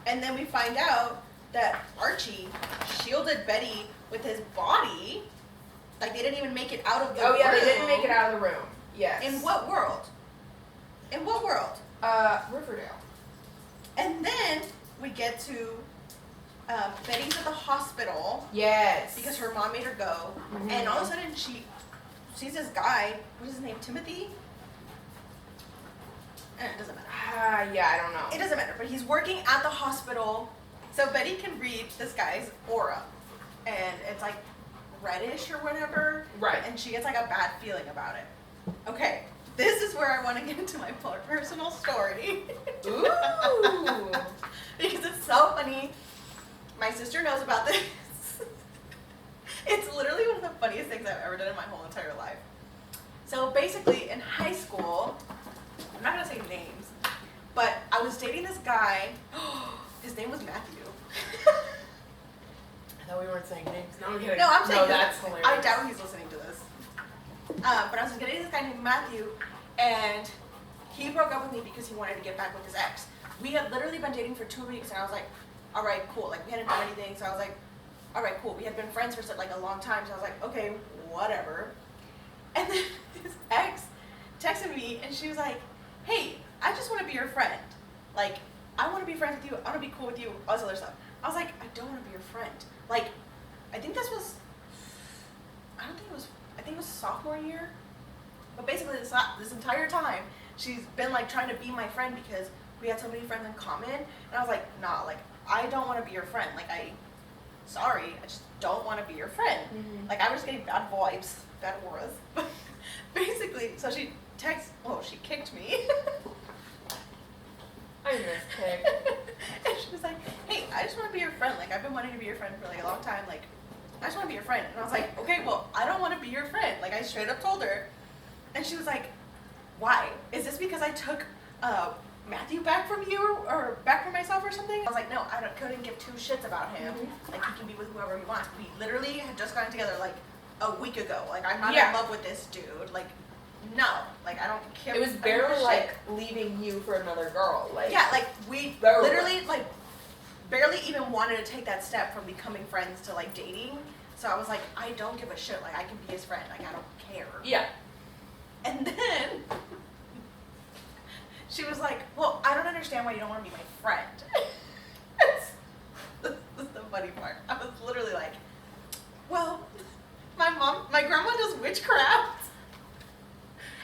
Speaker 1: And then we find out that Archie shielded Betty with his body. Like, they didn't even make it out of the room.
Speaker 2: Oh, yeah, they didn't make it out of the room. Yes.
Speaker 1: In what world? In what world?
Speaker 2: Riverdale.
Speaker 1: And then we get to Betty's at the hospital
Speaker 2: Yes.
Speaker 1: because her mom made her go.
Speaker 2: Mhm.
Speaker 1: And all of a sudden she sees this guy. What's his name? Timothy? It doesn't matter.
Speaker 2: Yeah, I don't know.
Speaker 1: It doesn't matter, but he's working at the hospital. So Betty can read this guy's aura. And it's like reddish or whatever.
Speaker 2: Right.
Speaker 1: And she gets like a bad feeling about it. Okay, this is where I want to get into my personal story.
Speaker 2: Ooh.
Speaker 1: Because it's so funny. My sister knows about this. It's literally one of the funniest things I've ever done in my whole entire life. So basically, in high school, I'm not gonna say names, but I was dating this guy. His name was Matthew.
Speaker 2: I thought we weren't saying names. No, I'm kidding.
Speaker 1: No, I'm saying
Speaker 2: No, that's hilarious.
Speaker 1: I doubt he's listening to this. But I was dating this guy named Matthew, and he broke up with me because he wanted to get back with his ex. We had literally been dating for 2 weeks, and I was like, all right, cool. Like, we hadn't done anything, so I was like, all right, cool. We had been friends for like a long time, so I was like, okay, whatever. And then his ex texted me, and she was like, hey, I just want to be your friend. Like, I want to be friends with you. I want to be cool with you. All this other stuff. I was like, I don't want to be your friend. Like, I think this was, I think it was sophomore year. But basically, this entire time, she's been like trying to be my friend because we had so many friends in common. And I was like, nah, like, I don't want to be your friend. Like, sorry, I just don't want to be your friend.
Speaker 2: Mm-hmm.
Speaker 1: Like, I was getting bad vibes, bad auras. Basically, so she she kicked me.
Speaker 2: I miss kick.
Speaker 1: And she was like, hey, I just want to be your friend. Like, I've been wanting to be your friend for like a long time. Like, I just want to be your friend. And I was like, okay, well, I don't want to be your friend. Like, I straight up told her. And she was like, why? Is this because I took Matthew back from you or back from myself or something? I was like, no, couldn't give two shits about him.
Speaker 2: Mm-hmm.
Speaker 1: Like, he can be with whoever he wants. We literally had just gotten together like a week ago. Like, I'm not
Speaker 2: Yeah.
Speaker 1: in love with this dude. Like, no. Like, I don't care.
Speaker 2: It was
Speaker 1: I don't
Speaker 2: barely
Speaker 1: give a
Speaker 2: like
Speaker 1: shit.
Speaker 2: leaving you for another girl. Like,
Speaker 1: Yeah, like, we
Speaker 2: Barely.
Speaker 1: literally, like, barely even wanted to take that step from becoming friends to, like, dating. So I was like, I don't give a shit. Like, I can be his friend. Like, I don't care.
Speaker 2: yeah.
Speaker 1: And then she was like, well, I don't understand why you don't want to be my friend. This is the funny part. I was literally like, well, my grandma does witchcraft.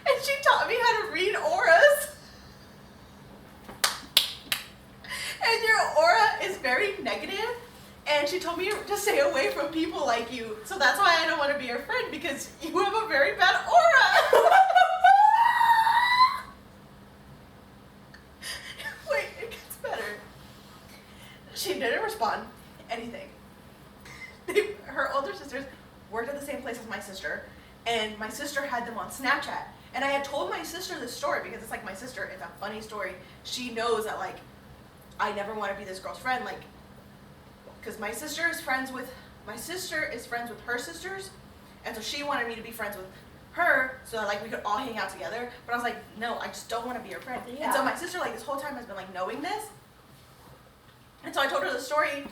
Speaker 1: And she taught me how to read auras. And your aura is very negative. And she told me to stay away from people like you. So that's why I don't want to be your friend, because you have a very bad aura. Wait, it gets better. She didn't respond anything. Her older sisters worked at the same place as my sister, and my sister had them on Snapchat. And I had told my sister this story because it's like, my sister, it's a funny story. She knows that, like, I never want to be this girl's friend, like, because my sister is friends with her sisters, and so she wanted me to be friends with her so that, like, we could all hang out together. But I was like, no, I just don't want to be your friend.
Speaker 2: Yeah.
Speaker 1: And so my sister, like, this whole time has been, like, knowing this. And so I told her the story,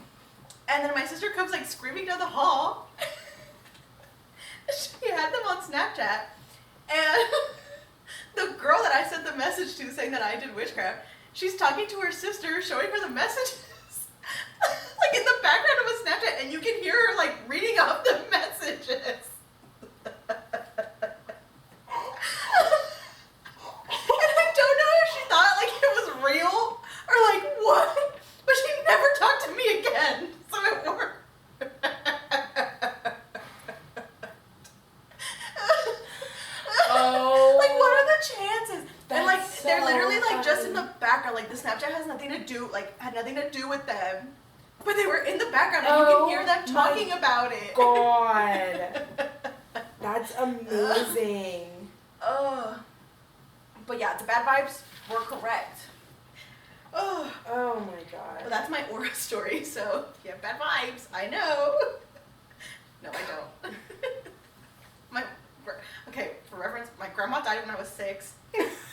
Speaker 1: and then my sister comes, like, screaming down the hall. She had them on Snapchat, and the girl that I sent the message to saying that I did witchcraft, she's talking to her sister, showing her the messages, like, in the background of a Snapchat, and you can hear her, like, reading off the messages. And I don't know if she thought, like, it was real, or, like, what, but she never talked to me again, so it worked.
Speaker 2: Oh.
Speaker 1: Like, what are the chances? And, like,
Speaker 2: That's
Speaker 1: they're
Speaker 2: so
Speaker 1: literally, like, just in
Speaker 2: funny.
Speaker 1: the background. Like, the Snapchat has nothing to do, like, had nothing to do with them. But they were in the background, and you can hear them talking about it.
Speaker 2: God. That's amazing.
Speaker 1: Ugh. But yeah, the bad vibes were correct. Ugh.
Speaker 2: Oh my god.
Speaker 1: But that's my aura story, so if you have bad vibes, I know. No, I don't. Okay, for reference, my grandma died when I was 6.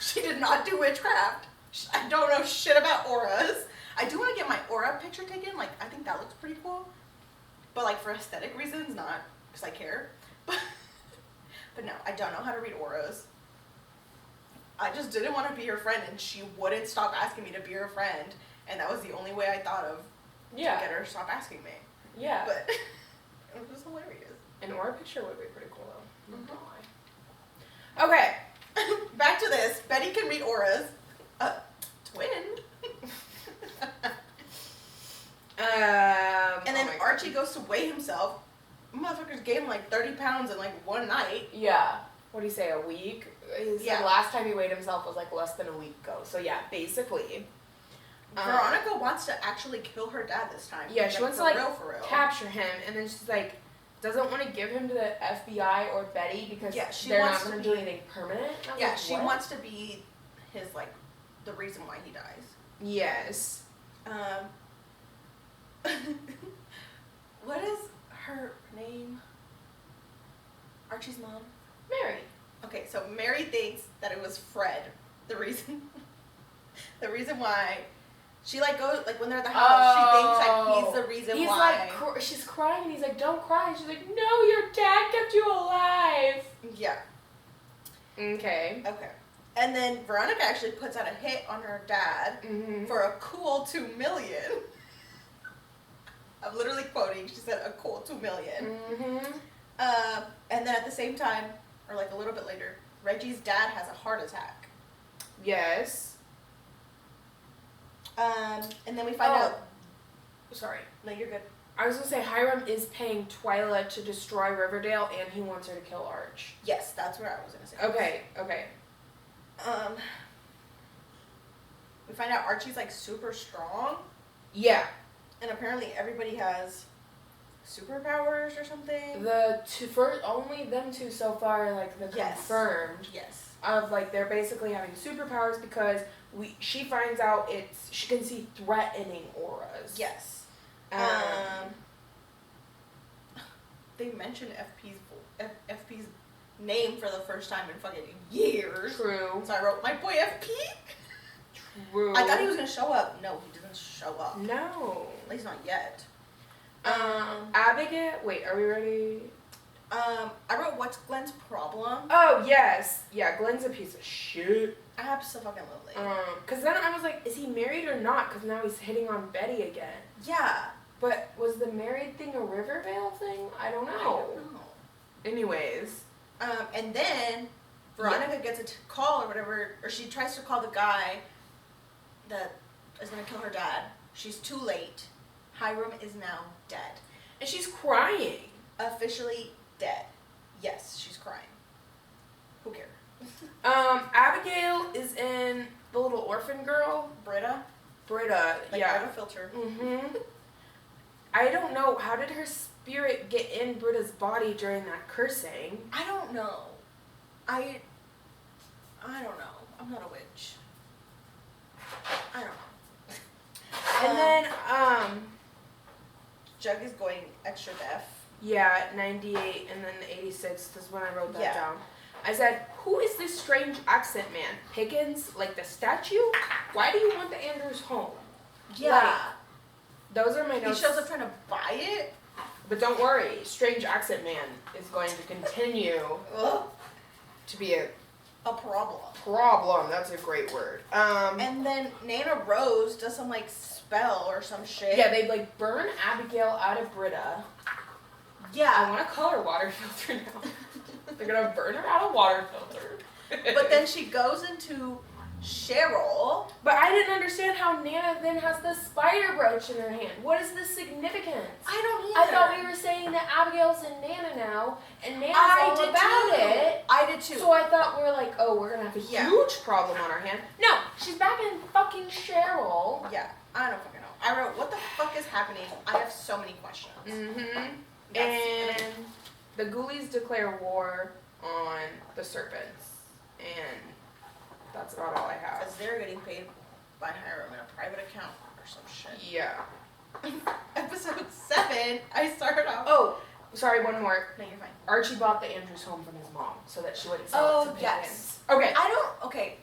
Speaker 1: She did not do witchcraft. I don't know shit about auras. I do want to get my aura picture taken. Like, I think that looks pretty cool. But, like, for aesthetic reasons, not because I care. But no, I don't know how to read auras. I just didn't want to be her friend, and she wouldn't stop asking me to be her friend. And that was the only way I thought of to
Speaker 2: Yeah.
Speaker 1: get her to stop asking me.
Speaker 2: Yeah.
Speaker 1: But it was hilarious.
Speaker 2: An aura picture would be pretty cool though.
Speaker 1: Mhm.
Speaker 2: Okay.
Speaker 1: Back to this. Betty can read auras. Twin. And then
Speaker 2: oh my God.
Speaker 1: Archie goes to weigh himself. Motherfuckers gained like 30 pounds in like one night.
Speaker 2: Yeah. What do you say? A week? He said
Speaker 1: Yeah.
Speaker 2: last time he weighed himself was like less than a week ago. So yeah, basically.
Speaker 1: Veronica wants to actually kill her dad this time.
Speaker 2: Yeah, she wants to like
Speaker 1: for real.
Speaker 2: capture him, and then she's like doesn't want to give him to the FBI or Betty because
Speaker 1: Yeah, she
Speaker 2: they're not
Speaker 1: wants to
Speaker 2: going to
Speaker 1: be-
Speaker 2: do anything permanent. I was
Speaker 1: Yeah,
Speaker 2: like,
Speaker 1: she
Speaker 2: what?
Speaker 1: wants to be his like the reason why he dies.
Speaker 2: Yes.
Speaker 1: What is her name? Archie's mom?
Speaker 2: Mary.
Speaker 1: Okay, so Mary thinks that it was Fred the reason why she like goes like when they're at the house, she thinks like he's the reason
Speaker 2: he's
Speaker 1: why.
Speaker 2: Like, she's crying, and he's like, "Don't cry." And she's like, "No, your dad kept you alive."
Speaker 1: Yeah.
Speaker 2: Okay.
Speaker 1: Okay. And then Veronica actually puts out a hit on her dad for a cool $2 million. I'm literally quoting. She said a cool $2 million. And then at the same time, or like a little bit later, Reggie's dad has a heart attack.
Speaker 2: Yes.
Speaker 1: And then we find out.
Speaker 2: Sorry.
Speaker 1: No, you're good.
Speaker 2: I was gonna say Hiram is paying Twyla to destroy Riverdale, and he wants her to kill Arch.
Speaker 1: Yes, that's what I was gonna say.
Speaker 2: Okay.
Speaker 1: We find out Archie's like super strong,
Speaker 2: Yeah.
Speaker 1: and apparently everybody has superpowers or something.
Speaker 2: Only them two so far, like the
Speaker 1: Yes.
Speaker 2: confirmed.
Speaker 1: Yes.
Speaker 2: Of like they're basically having superpowers because she finds out she can see threatening auras.
Speaker 1: Yes. They mentioned FP's name for the first time in fucking years.
Speaker 2: True.
Speaker 1: So I wrote my boy FP.
Speaker 2: True.
Speaker 1: I thought he was gonna show up. No, he doesn't show up.
Speaker 2: No.
Speaker 1: At least not yet.
Speaker 2: Abigail. Wait, are we ready?
Speaker 1: I wrote what's Glenn's problem.
Speaker 2: Oh yes. Yeah, Glenn's a piece of shit.
Speaker 1: Absolutely.
Speaker 2: Cause then I was like, is he married or not? Cause now he's hitting on Betty again.
Speaker 1: Yeah.
Speaker 2: But was the married thing a Riverdale thing? I don't know. Anyways.
Speaker 1: And then Veronica gets a call or whatever, or she tries to call the guy that is gonna kill her dad. She's too late. Hiram is now dead.
Speaker 2: And she's crying.
Speaker 1: Officially dead. Yes, she's crying. Who cares?
Speaker 2: Abigail is in the little orphan girl.
Speaker 1: Britta,
Speaker 2: Britta,
Speaker 1: like
Speaker 2: yeah.
Speaker 1: Britta Filter.
Speaker 2: I don't know. How did her spirit get in Britta's body during that cursing?
Speaker 1: I don't know. I don't know. I'm not a witch. I don't know.
Speaker 2: And then,
Speaker 1: Jug is going extra deaf.
Speaker 2: yeah, 98 and then the 86 is when I wrote that
Speaker 1: Yeah.
Speaker 2: down. I said, who is this strange accent man? Pickens? Like the statue? Why do you want the Andrews home?
Speaker 1: Yeah.
Speaker 2: Those are my
Speaker 1: He
Speaker 2: notes.
Speaker 1: shows up trying to buy it.
Speaker 2: But don't worry, strange accent man is going to continue
Speaker 1: Ugh.
Speaker 2: to be a
Speaker 1: problem.
Speaker 2: problem. That's a great word.
Speaker 1: And then Nana Rose does some like spell or some shit.
Speaker 2: Yeah, they like burn Abigail out of Britta. I
Speaker 1: Yeah.
Speaker 2: want a color water filter now. They're gonna burn her out of water filter.
Speaker 1: But then she goes into Cheryl.
Speaker 2: But I didn't understand how Nana then has the spider brooch in her hand. What is the significance?
Speaker 1: I don't
Speaker 2: I
Speaker 1: either.
Speaker 2: thought we were saying that Abigail's in Nana now, and Nana's all about it.
Speaker 1: I did too.
Speaker 2: So I thought we were like, oh, we're gonna have a
Speaker 1: Yeah.
Speaker 2: huge problem on our hand. No, she's back in fucking Cheryl.
Speaker 1: Yeah, I don't fucking know. I wrote, what the fuck is happening? I have so many questions.
Speaker 2: And the ghoulies declare war on the serpents, and that's about all I have.
Speaker 1: Because they're getting paid by Hiram in a private account or some shit.
Speaker 2: Yeah.
Speaker 1: Episode 7, I started off.
Speaker 2: Oh, sorry, one more.
Speaker 1: No, you're fine.
Speaker 2: Archie bought the Andrews home from his mom so that she wouldn't sell it to Pickens.
Speaker 1: Yes.
Speaker 2: Okay.
Speaker 1: Okay,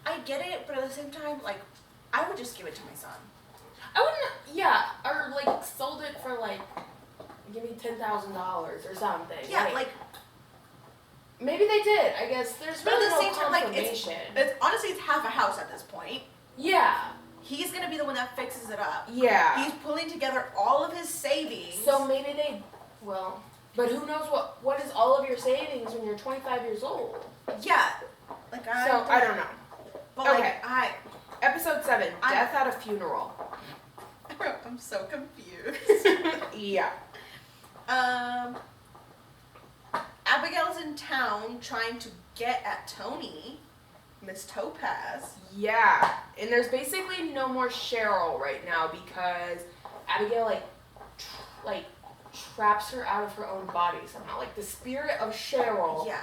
Speaker 1: I get it, but at the same time, like, I would just give it to my son.
Speaker 2: I wouldn't, yeah, or like sold it for like, give me $10,000 or something.
Speaker 1: Yeah, like
Speaker 2: maybe they did. I guess there's
Speaker 1: but at
Speaker 2: really
Speaker 1: the
Speaker 2: no
Speaker 1: same time, like,
Speaker 2: confirmation.
Speaker 1: it's honestly, it's half a house at this point.
Speaker 2: Yeah.
Speaker 1: He's gonna be the one that fixes it up.
Speaker 2: Yeah.
Speaker 1: He's pulling together all of his savings.
Speaker 2: So maybe but who knows what is all of your savings when you're 25 years old?
Speaker 1: Yeah. Like,
Speaker 2: I don't know.
Speaker 1: But
Speaker 2: Okay.
Speaker 1: like,
Speaker 2: Episode 7, Death at a Funeral.
Speaker 1: I'm so confused.
Speaker 2: Yeah.
Speaker 1: Abigail's in town trying to get at Tony, Miss Topaz.
Speaker 2: Yeah. And there's basically no more Cheryl right now because Abigail like traps her out of her own body somehow. Like the spirit of Cheryl.
Speaker 1: Yeah.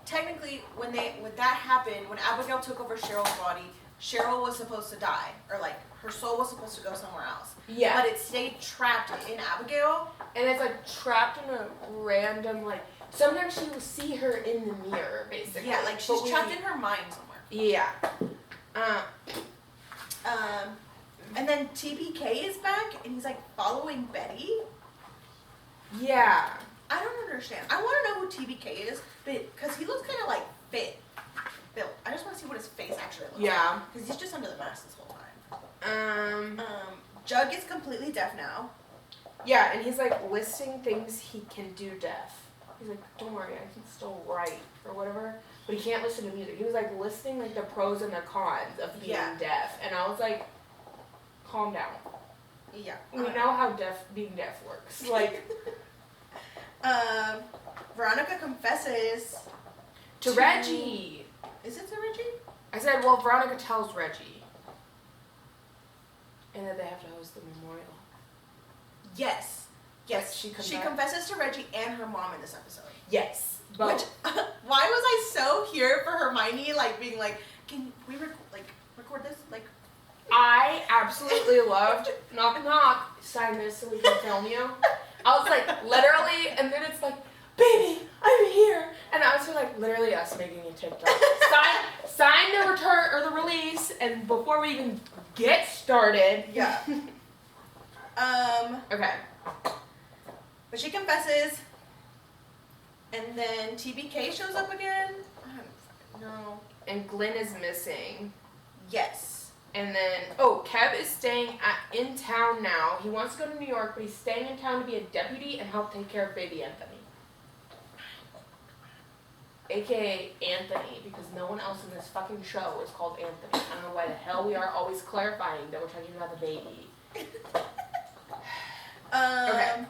Speaker 1: Technically, when that happened, when Abigail took over Cheryl's body, Cheryl was supposed to die, or like her soul was supposed to go somewhere else.
Speaker 2: Yeah.
Speaker 1: But it stayed trapped in Abigail.
Speaker 2: And it's like trapped in a random like sometimes she will see her in the mirror, basically.
Speaker 1: Yeah, like she's trapped in her mind somewhere.
Speaker 2: Yeah.
Speaker 1: And then TBK is back, and he's like following Betty.
Speaker 2: Yeah.
Speaker 1: I don't understand. I want to know who TBK is, because he looks kind of like built. I just want to see what his face actually looks like. Because he's just under the mask this whole time. Jug is completely deaf now.
Speaker 2: Yeah, and he's like listing things he can do deaf. He's like, don't worry, I can still write or whatever. But he can't listen to music. He was like listing like the pros and the cons of being deaf. And I was like, calm down.
Speaker 1: Yeah.
Speaker 2: We know how being deaf works. Like
Speaker 1: Veronica confesses
Speaker 2: to Reggie.
Speaker 1: Is it to Reggie?
Speaker 2: I said, well, Veronica tells Reggie. And that they have to host the memorial.
Speaker 1: Yes. Yes.
Speaker 2: She
Speaker 1: confesses to Reggie and her mom in this episode.
Speaker 2: Yes. But
Speaker 1: Which, why was I so here for Hermione, like, being like, can we record this? Like,
Speaker 2: I absolutely loved knock knock, sign this so we can film you. I was like, literally, and then it's like, baby, I'm here. And I was like, literally us making a TikTok. Sign the return or the release, and before we even get started.
Speaker 1: Yeah.
Speaker 2: Okay.
Speaker 1: But she confesses, and then TBK shows up again. No.
Speaker 2: And Glenn is missing.
Speaker 1: Yes.
Speaker 2: And then, Kev is staying in town now. He wants to go to New York, but he's staying in town to be a deputy and help take care of baby Anthony. AKA Anthony, because no one else in this fucking show is called Anthony. I don't know why the hell we are always clarifying that we're talking about the baby. Okay.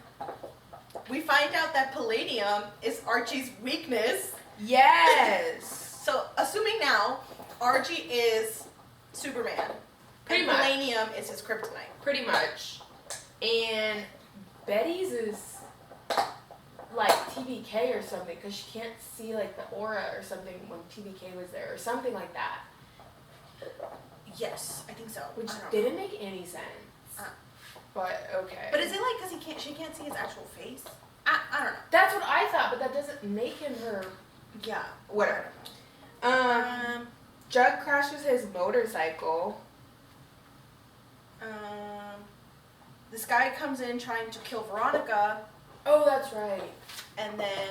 Speaker 1: We find out that palladium is Archie's weakness.
Speaker 2: Yes!
Speaker 1: So, assuming now, Archie is Superman.
Speaker 2: Pretty
Speaker 1: and
Speaker 2: much.
Speaker 1: Palladium is his kryptonite.
Speaker 2: Pretty much. And Betty's is like TBK or something, because she can't see like the aura or something when TBK was there, or something like that.
Speaker 1: Yes, I think so.
Speaker 2: Which
Speaker 1: I don't
Speaker 2: didn't
Speaker 1: know.
Speaker 2: make any sense. But okay.
Speaker 1: But is it like because she can't see his actual face? I don't know.
Speaker 2: That's what I thought, but that doesn't make him her.
Speaker 1: Yeah.
Speaker 2: Whatever. Jug crashes his motorcycle.
Speaker 1: This guy comes in trying to kill Veronica,
Speaker 2: Oh, that's right.
Speaker 1: and then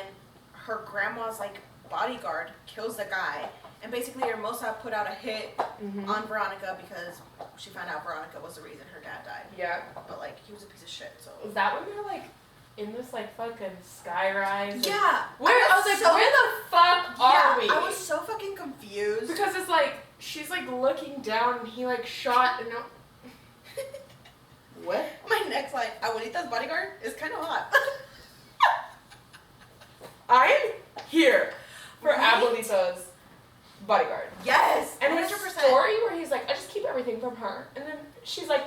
Speaker 1: her grandma's like bodyguard kills the guy, and basically Hermosa put out a hit on Veronica because she found out Veronica was the reason her dad died.
Speaker 2: Yeah.
Speaker 1: But like he was a piece of shit. So.
Speaker 2: Is that when they're like in this like fucking skyrise?
Speaker 1: Yeah.
Speaker 2: I was like, where the fuck are we?
Speaker 1: I was so fucking confused.
Speaker 2: Because it's like she's like looking down and he like shot and what?
Speaker 1: My next line, Abuelita's bodyguard is kind of hot.
Speaker 2: I'm here for
Speaker 1: Right?
Speaker 2: Abuelita's bodyguard.
Speaker 1: Yes.
Speaker 2: And his
Speaker 1: 100%.
Speaker 2: story where he's like, I just keep everything from her. And then she's like,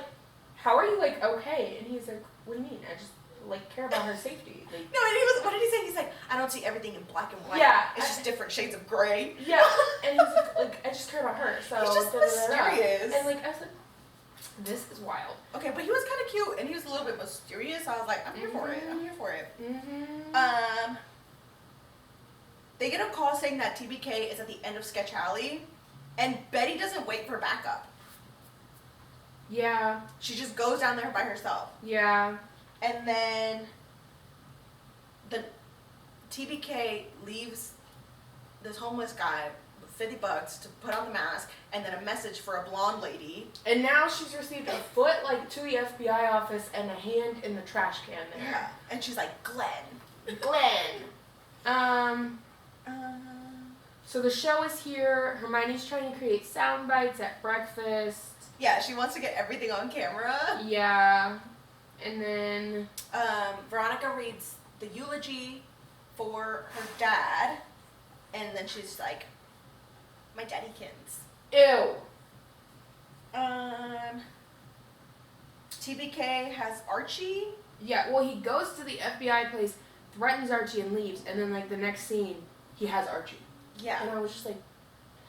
Speaker 2: how are you like okay? And he's like, what do you mean? I just like care about her safety. Like,
Speaker 1: No, and what did he say? He's like, I don't see everything in black and white.
Speaker 2: Yeah.
Speaker 1: It's just different shades of gray.
Speaker 2: yeah. And he's like I just care about her. So
Speaker 1: He's just mysterious.
Speaker 2: And like I was like, this is wild.
Speaker 1: Okay, but he was kind of cute, and he was a little bit mysterious. I was like, I'm here for it. I'm here for it.
Speaker 2: Mm-hmm.
Speaker 1: They get a call saying that TBK is at the end of Sketch Alley, and Betty doesn't wait for backup.
Speaker 2: Yeah.
Speaker 1: She just goes down there by herself.
Speaker 2: Yeah.
Speaker 1: And then the TBK leaves this homeless guy with $50 to put on the mask, and then a message for a blonde lady.
Speaker 2: And now she's received a foot like to the FBI office and a hand in the trash can there.
Speaker 1: Yeah. And she's like, Glenn.
Speaker 2: Glenn. So the show is here. Hermione's trying to create sound bites at breakfast.
Speaker 1: Yeah, she wants to get everything on camera.
Speaker 2: Yeah. And then
Speaker 1: Veronica reads the eulogy for her dad, and then she's like, my daddykins.
Speaker 2: ew.
Speaker 1: TBK has Archie.
Speaker 2: Yeah, well he goes to the FBI place, threatens Archie and leaves, and then like the next scene he has Archie.
Speaker 1: Yeah.
Speaker 2: And I was just like,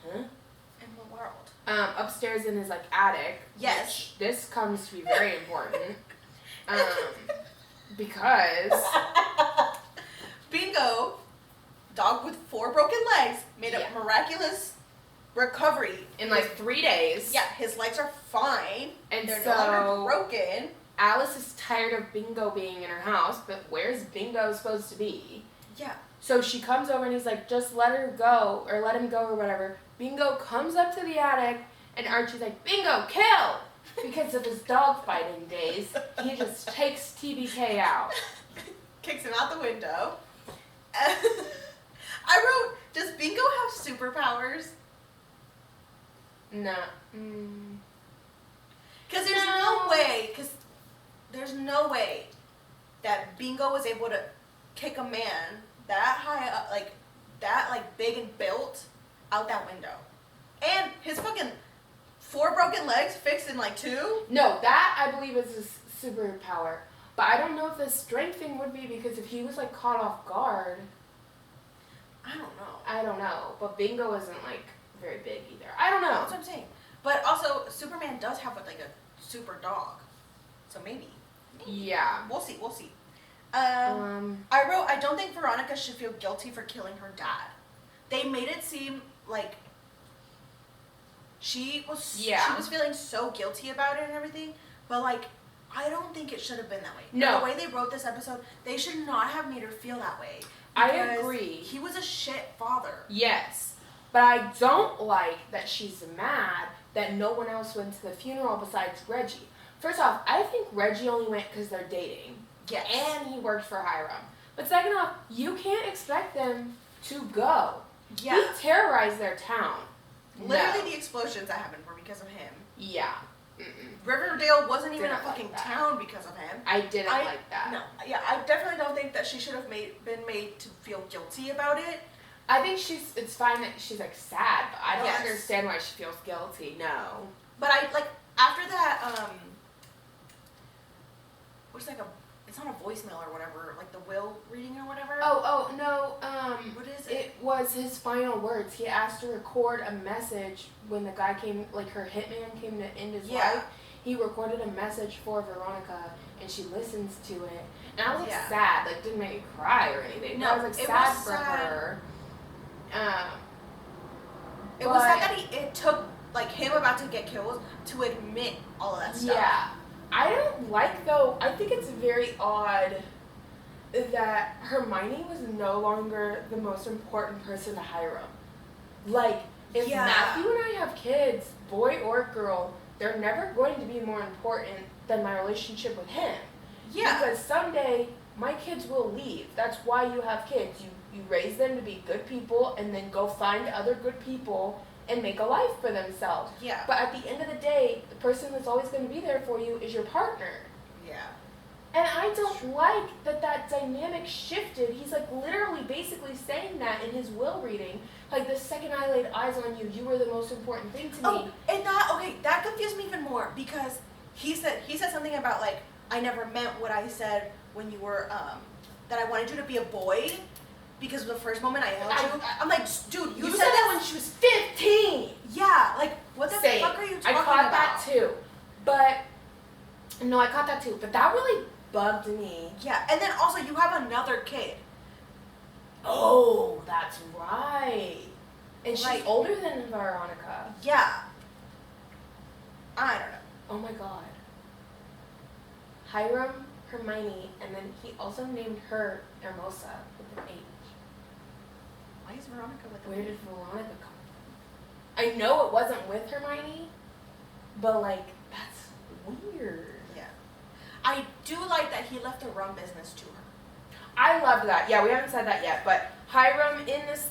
Speaker 2: huh?
Speaker 1: In the world.
Speaker 2: Upstairs in his like attic.
Speaker 1: Yes.
Speaker 2: Which this comes to be very important. Because
Speaker 1: Bingo. dog with 4 broken legs made
Speaker 2: Yeah.
Speaker 1: a miraculous recovery.
Speaker 2: In like 3 days.
Speaker 1: Yeah, his legs are fine.
Speaker 2: And
Speaker 1: They're
Speaker 2: so
Speaker 1: no longer broken.
Speaker 2: Alice is tired of Bingo being in her house, but where's Bingo supposed to be?
Speaker 1: Yeah.
Speaker 2: So she comes over and he's like, just let her go, or let him go, or whatever. Bingo comes up to the attic, and Archie's like, Bingo, kill! Because of his dog fighting days, he just takes TBK out.
Speaker 1: Kicks him out the window. I wrote, does Bingo have superpowers?
Speaker 2: No.
Speaker 1: Because there's no way that Bingo was able to kick a man that high up, that big and built out that window. And his fucking 4 broken legs fixed in 2?
Speaker 2: No, that I believe is his superpower. But I don't know if the strength thing would be, because if he was caught off guard,
Speaker 1: I don't know.
Speaker 2: But Bingo isn't very big either. I don't know.
Speaker 1: That's what I'm saying. But also, Superman does have a super dog. So maybe.
Speaker 2: Yeah.
Speaker 1: We'll see. I wrote, I don't think Veronica should feel guilty for killing her dad. They made it seem like she was feeling so guilty about it and everything, but I don't think it should have been that way.
Speaker 2: No.
Speaker 1: The way they wrote this episode, they should not have made her feel that way.
Speaker 2: I
Speaker 1: because
Speaker 2: agree.
Speaker 1: He was a shit father.
Speaker 2: Yes. But I don't like that she's mad that no one else went to the funeral besides Reggie. First off, I think Reggie only went because they're dating.
Speaker 1: Yes.
Speaker 2: And he worked for Hiram. But second off, you can't expect them to go.
Speaker 1: Yeah.
Speaker 2: He terrorized their town.
Speaker 1: Literally,
Speaker 2: No.
Speaker 1: the explosions that happened were because of him.
Speaker 2: Yeah.
Speaker 1: Riverdale wasn't even
Speaker 2: Didn't
Speaker 1: a fucking
Speaker 2: like that.
Speaker 1: town because of him.
Speaker 2: I didn't like that.
Speaker 1: No, yeah, I definitely don't think that she should have been made to feel guilty about it.
Speaker 2: I think it's fine that she's sad, but I don't
Speaker 1: Yes.
Speaker 2: understand why she feels guilty. No.
Speaker 1: But after that, what's it's not a voicemail or whatever, the will reading or whatever.
Speaker 2: Oh, no,
Speaker 1: What is it?
Speaker 2: it was his final words. He asked to record a message when the guy came, her hitman came to end his life. He recorded a message for Veronica, and she listens to it. And I was sad, didn't make me cry or anything.
Speaker 1: No,
Speaker 2: I was
Speaker 1: it
Speaker 2: sad
Speaker 1: was
Speaker 2: for
Speaker 1: sad.
Speaker 2: her.
Speaker 1: It was sad that it took him about to get killed to admit all of that stuff.
Speaker 2: Yeah. I don't though, I think it's very odd that Hermione was no longer the most important person to Hiram. If Matthew and I have kids, boy or girl, they're never going to be more important than my relationship with him.
Speaker 1: Yeah.
Speaker 2: Because someday, my kids will leave. That's why you have kids. You raise them to be good people and then go find other good people and make a life for themselves.
Speaker 1: Yeah.
Speaker 2: But at the end of the day, the person that's always going to be there for you is your partner.
Speaker 1: Yeah.
Speaker 2: And I don't like that dynamic shifted. He's literally basically saying that in his will reading. The second I laid eyes on you, you were the most important thing to me.
Speaker 1: Oh, and that confused me even more because he said something about I never meant what I said when you were that I wanted you to be a boy because the first moment I held you. I'm dude,
Speaker 2: You said that when she was 15.
Speaker 1: Yeah, what the
Speaker 2: Same.
Speaker 1: fuck are you talking
Speaker 2: I caught
Speaker 1: about?
Speaker 2: that too. But no, I caught that too. But that really bugged me.
Speaker 1: Yeah, and then also you have another kid.
Speaker 2: Oh, that's right. And she's
Speaker 1: Like-
Speaker 2: older than Veronica.
Speaker 1: Yeah. I don't know.
Speaker 2: Oh my god. Hiram, Hermione, and then he also named her Hermosa with an H.
Speaker 1: Why is Veronica with
Speaker 2: Where did Veronica come from? I know it wasn't with Hermione, but that's weird.
Speaker 1: Yeah. I do like that he left the rum business to her.
Speaker 2: I loved that. Yeah, we haven't said that yet, but Hiram in this,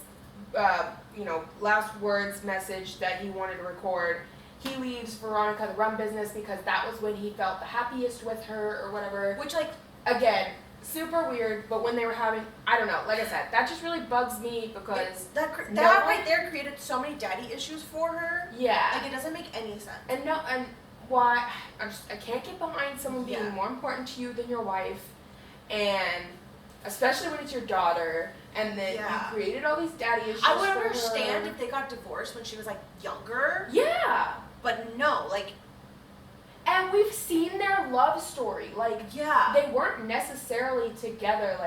Speaker 2: last words message that he wanted to record, he leaves Veronica the rum business because that was when he felt the happiest with her or whatever.
Speaker 1: Which
Speaker 2: Again, super weird, but when they were having, I don't know, like I said, that just really bugs me because
Speaker 1: that
Speaker 2: no
Speaker 1: right
Speaker 2: one-
Speaker 1: there created so many daddy issues for her.
Speaker 2: yeah.
Speaker 1: It doesn't make any sense.
Speaker 2: And why I can't get behind someone being
Speaker 1: Yeah.
Speaker 2: more important to you than your wife, and especially when it's your daughter, and then you created all these daddy issues.
Speaker 1: I would
Speaker 2: for
Speaker 1: understand
Speaker 2: her.
Speaker 1: if they got divorced when she was younger,
Speaker 2: Yeah,
Speaker 1: but no,
Speaker 2: and we've seen their love story.
Speaker 1: yeah.
Speaker 2: They weren't necessarily together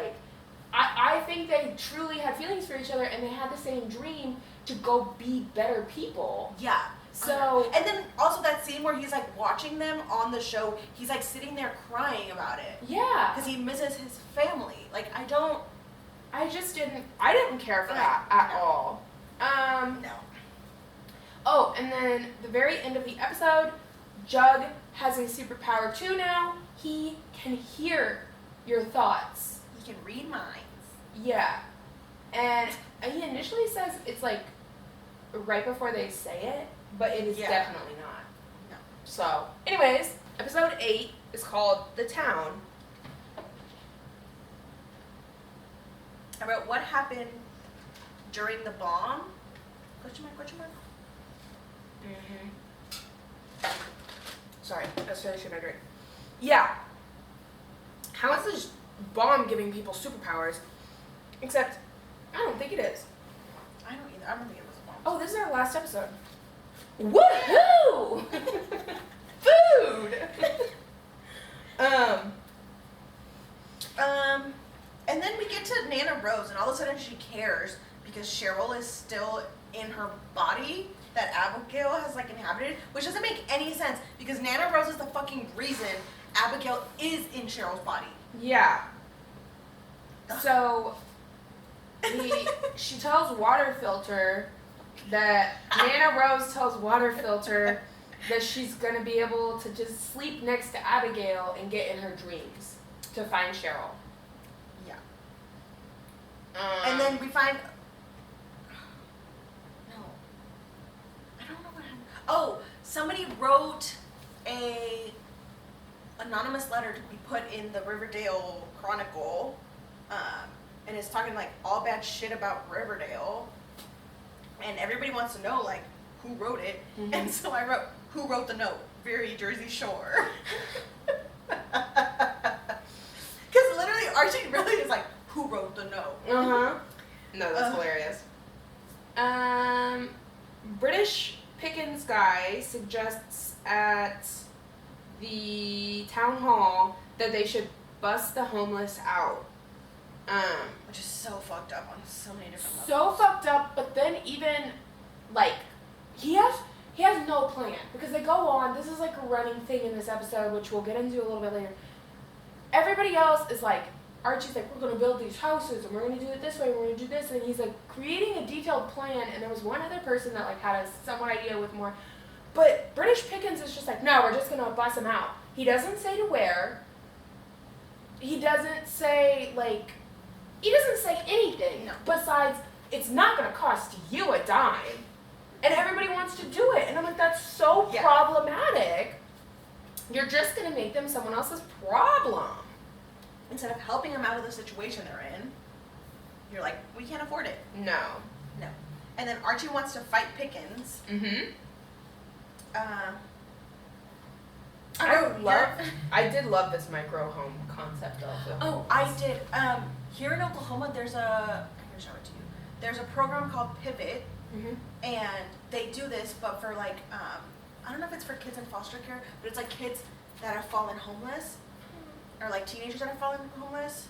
Speaker 2: I think they truly had feelings for each other, and they had the same dream to go be better people.
Speaker 1: Yeah.
Speaker 2: So
Speaker 1: and then also that scene where he's like watching them on the show, he's like sitting there crying about it
Speaker 2: yeah,
Speaker 1: because he misses his family. Like I
Speaker 2: didn't care for that at all.
Speaker 1: no.
Speaker 2: Oh, and then the very end of the episode, Jug has a superpower too now. He can hear your thoughts.
Speaker 1: He can read minds.
Speaker 2: Yeah. And he initially says it's like right before they say it, but it is definitely not.
Speaker 1: No.
Speaker 2: So, anyways, episode 8 is called The Town.
Speaker 1: I wrote what happened during the bomb? Question mark.
Speaker 2: Mm-hmm. Sorry, I was finishing my drink. Yeah. How is this bomb giving people superpowers? Except, I don't think it is.
Speaker 1: I don't either. I don't think it was a bomb.
Speaker 2: Oh, this is our last episode. Woohoo! Food!
Speaker 1: And then we get to Nana Rose, and all of a sudden she cares because Cheryl is still in her body that Abigail has like inhabited, which doesn't make any sense because Nana Rose is the fucking reason Abigail is in Cheryl's body.
Speaker 2: Yeah. So, she tells Water Filter that Nana Rose tells Water Filter that she's gonna be able to just sleep next to Abigail and get in her dreams to find Cheryl.
Speaker 1: Yeah. And then we find. No. I don't know what happened. Oh, somebody wrote a anonymous letter to be put in the Riverdale Chronicle, and it's talking like all bad shit about Riverdale, and everybody wants to know like who wrote it, and so I wrote who wrote the note, very Jersey Shore, because literally Archie really is like who wrote the note.
Speaker 2: No, that's hilarious. British Pickens guy suggests at the town hall that they should bust the homeless out.
Speaker 1: Which is so fucked up on so many different levels.
Speaker 2: So fucked up, but then even like he has no plan because they go on. This is like a running thing in this episode, which we'll get into a little bit later. Everybody else is like, Archie's like, we're gonna build these houses and we're gonna do it this way, and we're gonna do this, and he's like creating a detailed plan. And there was one other person that like had a somewhat idea with more. But British Pickens is just like, no, we're just gonna bust them out. He doesn't say to where. He doesn't say like, he doesn't say anything besides it's not gonna cost you a dime, and everybody wants to do it. And I'm like, that's so problematic. You're just gonna make them someone else's problem.
Speaker 1: Instead of helping them out of the situation they're in, you're like, we can't afford it.
Speaker 2: No.
Speaker 1: And then Archie wants to fight Pickens.
Speaker 2: I did love this micro home concept of
Speaker 1: Oh, I did. Here in Oklahoma, I'm gonna show it to you. There's a program called Pivot, and they do this, but for like, I don't know if it's for kids in foster care, but it's like kids that have fallen homeless, or like teenagers that have fallen homeless,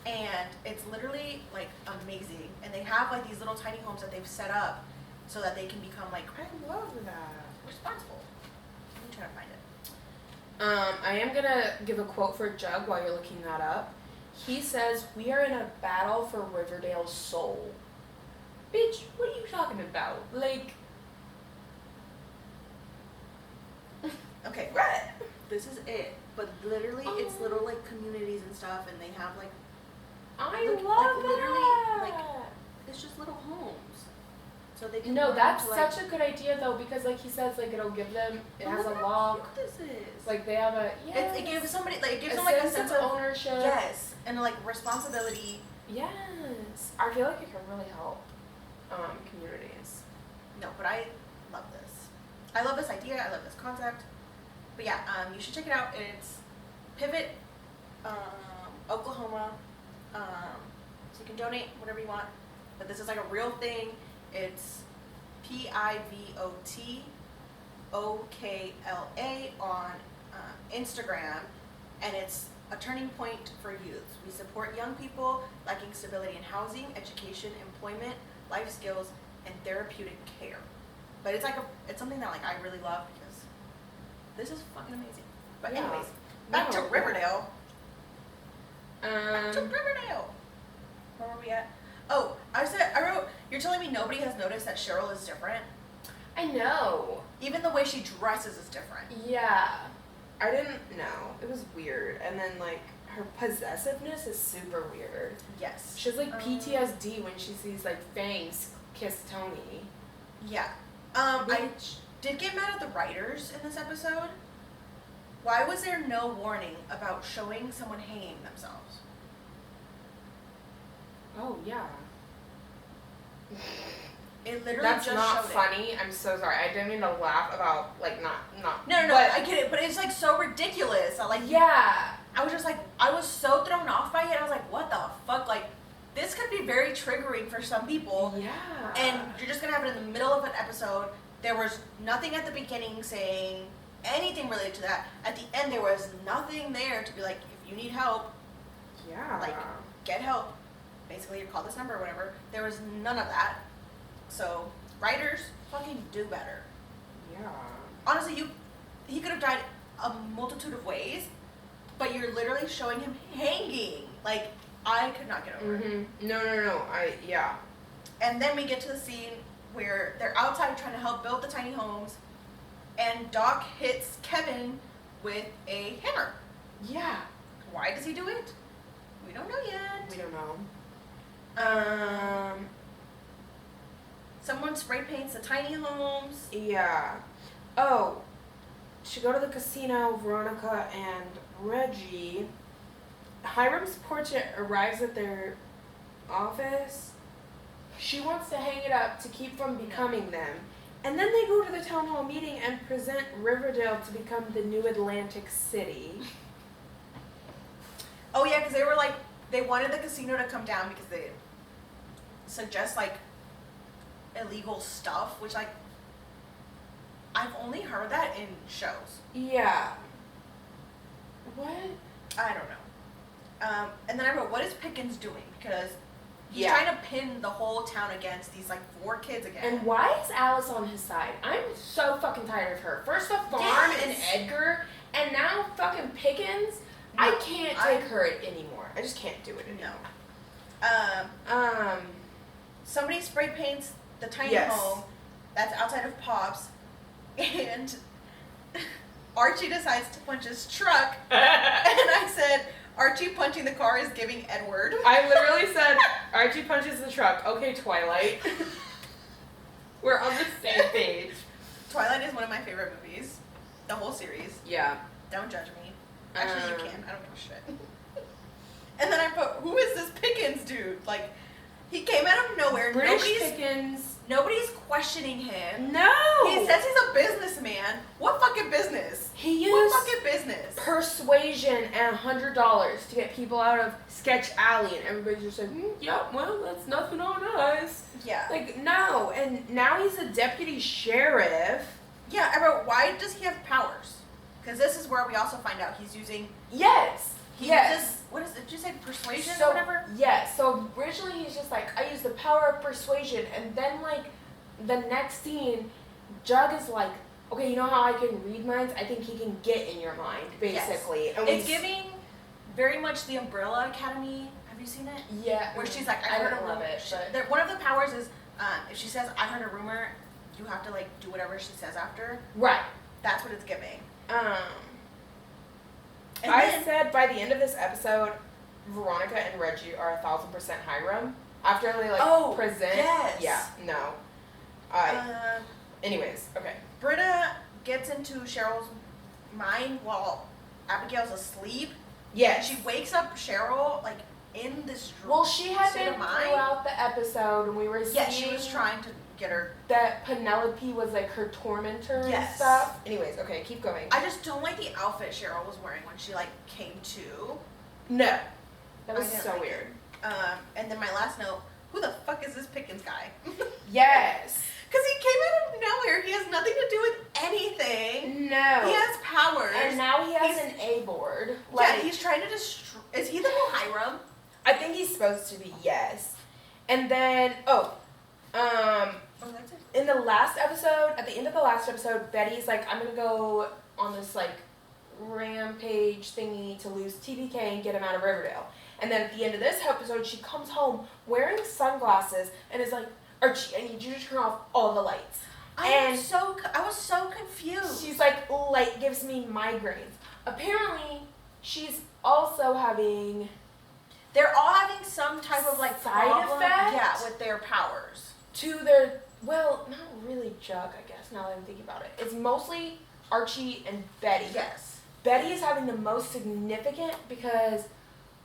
Speaker 1: and it's literally like amazing. And they have like these little tiny homes that they've set up so that they can become like
Speaker 2: I love that.
Speaker 1: responsible. I'm trying to find it.
Speaker 2: I am gonna give a quote for Jug while you're looking that up. He says, "We are in a battle for Riverdale's soul." Bitch, what are you talking about? Like,
Speaker 1: Okay, right. This is it. But literally, it's little like communities and stuff, and they have like
Speaker 2: I
Speaker 1: Look,
Speaker 2: love
Speaker 1: like, literally,
Speaker 2: that.
Speaker 1: it's just little homes, so they can.
Speaker 2: No,
Speaker 1: learn
Speaker 2: that's
Speaker 1: to, like,
Speaker 2: such a good idea though, because like he says, like it'll give them. It has a
Speaker 1: look how
Speaker 2: lock.
Speaker 1: cute this is.
Speaker 2: Like they have a
Speaker 1: It gives somebody like it gives them like a sense of
Speaker 2: ownership.
Speaker 1: yes, and like responsibility.
Speaker 2: Yes, I feel like it can really help communities.
Speaker 1: No, but I love this. I love this idea. I love this concept. But yeah, you should check it out. It's Pivot, Oklahoma. So you can donate whatever you want. But this is like a real thing. It's PIVOTOKLA on Instagram, and it's a turning point for youth. We support young people lacking stability in housing, education, employment, life skills, and therapeutic care. But it's something that I really love because this is fucking amazing. But
Speaker 2: Yeah.
Speaker 1: anyways, back to
Speaker 2: No.
Speaker 1: Riverdale. Back to Riverdale. Where were we at? Oh, I wrote, you're telling me nobody has noticed that Cheryl is different?
Speaker 2: I know.
Speaker 1: Even the way she dresses is different.
Speaker 2: Yeah. I didn't know. It was weird. And then, her possessiveness is super weird.
Speaker 1: Yes.
Speaker 2: She has, PTSD when she sees, Fangs kiss Tony.
Speaker 1: Yeah. I did get mad at the writers in this episode. Why was there no warning about showing someone hanging themselves?
Speaker 2: Oh, yeah.
Speaker 1: It literally
Speaker 2: That's
Speaker 1: just
Speaker 2: not
Speaker 1: showed
Speaker 2: funny. I'm so sorry. I didn't mean to laugh about, not.
Speaker 1: No,
Speaker 2: but,
Speaker 1: I get it, but it's, so ridiculous.
Speaker 2: Yeah.
Speaker 1: I was just, I was so thrown off by it. I was like, what the fuck? This could be very triggering for some people.
Speaker 2: Yeah.
Speaker 1: And you're just gonna have it in the middle of an episode. There was nothing at the beginning saying anything related to that. At the end, there was nothing there to be like, if you need help,
Speaker 2: Yeah.
Speaker 1: get help. Basically, you call this number or whatever. There was none of that. So, writers, fucking do better.
Speaker 2: Yeah.
Speaker 1: Honestly, he could have died a multitude of ways, but you're literally showing him hanging. I could not get over it.
Speaker 2: Mm-hmm. No. Yeah.
Speaker 1: And then we get to the scene where they're outside trying to help build the tiny homes, and Doc hits Kevin with a hammer.
Speaker 2: Yeah.
Speaker 1: Why does he do it? We don't know yet.
Speaker 2: We don't know.
Speaker 1: Someone spray paints the tiny homes.
Speaker 2: Yeah. Oh. To go to the casino, Veronica and Reggie. Hiram's portrait arrives at their office. She wants to hang it up to keep from becoming them. And then they go to the town hall meeting and present Riverdale to become the new Atlantic City.
Speaker 1: Oh yeah, because they wanted the casino to come down because they suggest illegal stuff, which I've only heard that in shows.
Speaker 2: Yeah. What?
Speaker 1: I don't know. And then I wrote, what is Pickens doing? Because he's
Speaker 2: Yeah.
Speaker 1: trying to pin the whole town against these 4 kids again.
Speaker 2: And why is Alice on his side? I'm so fucking tired of her. First the farm and
Speaker 1: Yes.
Speaker 2: Edgar, and now fucking Pickens.
Speaker 1: No,
Speaker 2: I can't take her anymore. I just can't do it anymore.
Speaker 1: No. Somebody spray paints the tiny
Speaker 2: Yes.
Speaker 1: home that's outside of Pop's, and Archie decides to punch his truck, and I said, Archie punching the car is giving Edward.
Speaker 2: I literally said, Archie punches the truck. Okay, Twilight. We're on the same page.
Speaker 1: Twilight is one of my favorite movies. The whole series.
Speaker 2: Yeah.
Speaker 1: Don't judge me. Actually, you can. I don't give a shit. And then I put, who is this Pickens dude? He came out of nowhere.
Speaker 2: British Pickens.
Speaker 1: Nobody's questioning him.
Speaker 2: No.
Speaker 1: He says he's a businessman. What fucking business?
Speaker 2: He
Speaker 1: What
Speaker 2: used
Speaker 1: fucking business?
Speaker 2: persuasion and $100 to get people out of Sketch Alley, and everybody's just like, yeah, well, that's nothing on us.
Speaker 1: Yeah.
Speaker 2: No, and now he's a deputy sheriff.
Speaker 1: Yeah, I wrote, why does he have powers? Because this is where we also find out he's using,
Speaker 2: Yes.
Speaker 1: he
Speaker 2: yes.
Speaker 1: uses, what is it, did you say persuasion
Speaker 2: So,
Speaker 1: or whatever?
Speaker 2: Yeah, so originally he's just like, I use the power of persuasion, and then the next scene, Jug is like, okay, you know how I can read minds? I think he can get in your mind, basically.
Speaker 1: Yes.
Speaker 2: And
Speaker 1: It's giving very much the Umbrella Academy. Have you seen it?
Speaker 2: Yeah.
Speaker 1: Where she's like, I
Speaker 2: I
Speaker 1: heard
Speaker 2: don't
Speaker 1: a
Speaker 2: love
Speaker 1: rumor.
Speaker 2: it, but
Speaker 1: One of the powers is, if she says, I heard a rumor, you have to do whatever she says after.
Speaker 2: right.
Speaker 1: That's what it's giving. And
Speaker 2: I
Speaker 1: then,
Speaker 2: said by the end of this episode, Veronica and Reggie are 1,000% Hiram. After they present.
Speaker 1: yes.
Speaker 2: Yeah. No. Anyways. Okay.
Speaker 1: Britta gets into Cheryl's mind while Abigail's asleep.
Speaker 2: Yes.
Speaker 1: And she wakes up Cheryl in this
Speaker 2: Well, she had
Speaker 1: state
Speaker 2: been
Speaker 1: of mind.
Speaker 2: throughout the episode, and we were seeing
Speaker 1: Yes, she was trying to get her.
Speaker 2: that Penelope was her tormentor and
Speaker 1: Yes.
Speaker 2: stuff. Anyways, okay, keep going.
Speaker 1: I just don't like the outfit Cheryl was wearing when she came to.
Speaker 2: No. That was
Speaker 1: I didn't
Speaker 2: so
Speaker 1: like
Speaker 2: weird.
Speaker 1: And then my last note, who the fuck is this Pickens guy?
Speaker 2: Yes.
Speaker 1: Because he came out of nowhere. He has nothing to do with anything.
Speaker 2: No.
Speaker 1: He has powers.
Speaker 2: And now he has an A board.
Speaker 1: Yeah, he's trying to
Speaker 2: supposed to be, yes. And then,
Speaker 1: that's it.
Speaker 2: in the last episode, at the end of the last episode, Betty's like, I'm gonna go on this like rampage thingy to lose TBK and get him out of Riverdale. And then at the end of this episode, she comes home wearing sunglasses and is like, Archie, I need you to turn off all the lights.
Speaker 1: I was so confused.
Speaker 2: She's like, light gives me migraines. Apparently, she's also having...
Speaker 1: They're all having some type of like
Speaker 2: side
Speaker 1: problem,
Speaker 2: effect?
Speaker 1: yeah, with their powers.
Speaker 2: To their, well, not really Jug, I guess, now that I'm thinking about it. It's mostly Archie and Betty.
Speaker 1: Yes.
Speaker 2: Betty is having the most significant because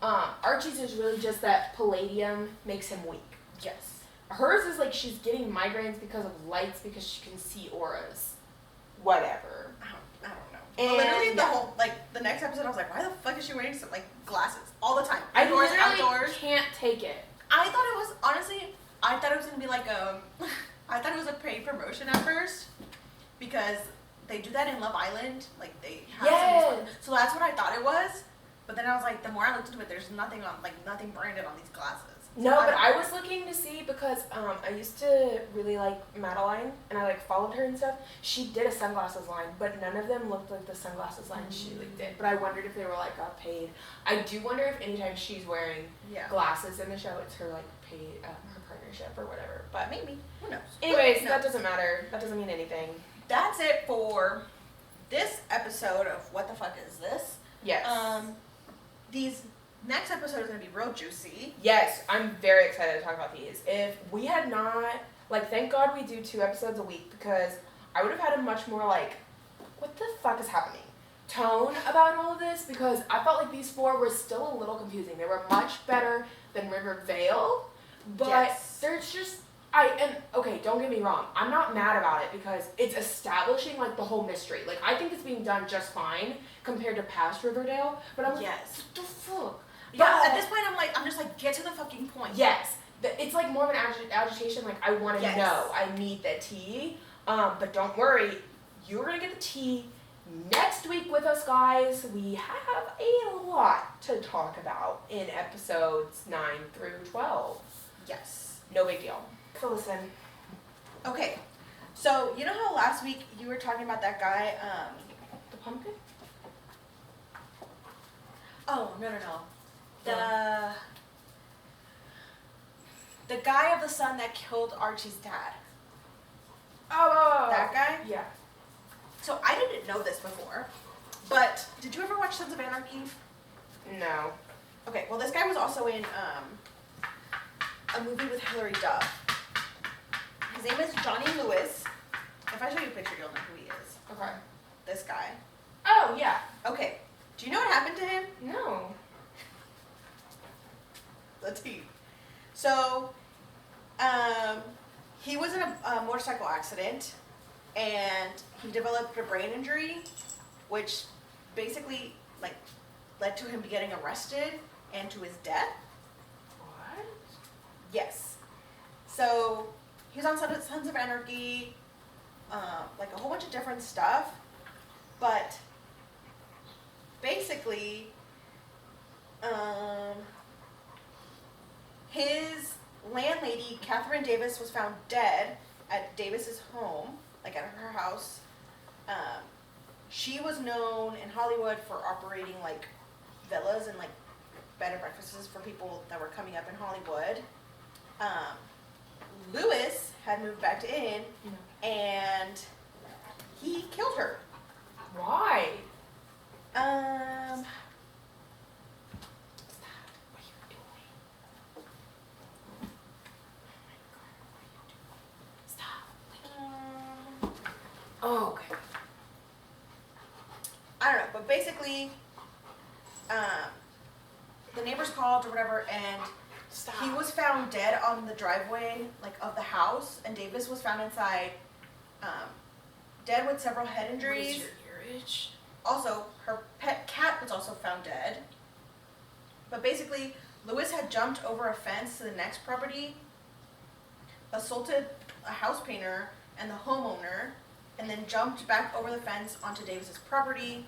Speaker 2: Archie's is really just that palladium makes him weak.
Speaker 1: Yes.
Speaker 2: Hers is like she's getting migraines because of lights because she can see auras. Whatever.
Speaker 1: I don't know.
Speaker 2: And
Speaker 1: But literally the whole, like, the next episode I was like, why the fuck is she wearing some, like, glasses all the time?
Speaker 2: I
Speaker 1: Indoors,
Speaker 2: literally
Speaker 1: outdoors.
Speaker 2: can't take it.
Speaker 1: I thought it was, honestly, I thought it was going to be like I thought it was a paid promotion at first because they do that in Love Island. Like, they have some, so that's what I thought it was. But then I was like, the more I looked into it, there's nothing on, like, nothing branded on these glasses. So
Speaker 2: No, but I was looking to see because I used to really like Madeline and I like followed her and stuff. She did a sunglasses line, but none of them looked like the sunglasses line she like did. But I wondered if they were like paid. I do wonder if anytime she's wearing glasses in the show, it's her like paid her partnership or whatever. But
Speaker 1: maybe. Who knows?
Speaker 2: Anyways,
Speaker 1: No.
Speaker 2: that doesn't matter. That doesn't mean anything.
Speaker 1: That's it for this episode of What the Fuck Is This?
Speaker 2: Yes.
Speaker 1: These next episode is going to be real juicy.
Speaker 2: Yes, I'm very excited to talk about these. If we had not, like, thank God we do 2 episodes a week because I would have had a much more, like, what the fuck is happening tone about all of this because I felt like these 4 were still a little confusing. They were much better than Riverdale, but there's just, okay, don't get me wrong. I'm not mad about it because it's establishing, like, the whole mystery. Like, I think it's being done just fine compared to past Riverdale, but I'm like, what the fuck?
Speaker 1: Yeah, at this point, I'm just like, get to the fucking point.
Speaker 2: Yes. It's like more of an agitation, like, I want to know. I need the tea. But don't worry, you're going to get the tea next week with us, guys. We have a lot to talk about in episodes 9 through 12.
Speaker 1: Yes.
Speaker 2: No big deal. So listen.
Speaker 1: Okay. So, you know how last week you were talking about that guy,
Speaker 2: The pumpkin?
Speaker 1: Oh, no. The guy of the son that killed Archie's dad.
Speaker 2: Oh.
Speaker 1: That guy?
Speaker 2: Yeah.
Speaker 1: So I didn't know this before, but did you ever watch Sons of Anarchy?
Speaker 2: No.
Speaker 1: Okay, well this guy was also in a movie with Hilary Duff. His name is Johnny Lewis. If I show you a picture, you'll know who he is.
Speaker 2: Okay.
Speaker 1: This guy.
Speaker 2: Oh, yeah.
Speaker 1: Okay. Do you know what happened to him?
Speaker 2: No.
Speaker 1: Let's see. So, he was in a motorcycle accident, and he developed a brain injury, which basically, like, led to him getting arrested and to his death.
Speaker 2: What?
Speaker 1: Yes. So, he was on Sons of Anarchy, like a whole bunch of different stuff, but basically, his landlady, Catherine Davis, was found dead at Davis's home, like at her house. She was known in Hollywood for operating like villas and like bed and breakfasts for people that were coming up in Hollywood. Lewis had moved back in and he killed her.
Speaker 2: Why? Oh, okay.
Speaker 1: I don't know, but basically, the neighbors called or whatever, and he was found dead on the driveway, like, of the house, and Davis was found inside, dead with several head injuries.
Speaker 2: What is your earage?
Speaker 1: Also, her pet cat was also found dead. But basically, Lewis had jumped over a fence to the next property, assaulted a house painter and the homeowner, and then jumped back over the fence onto Davis's property.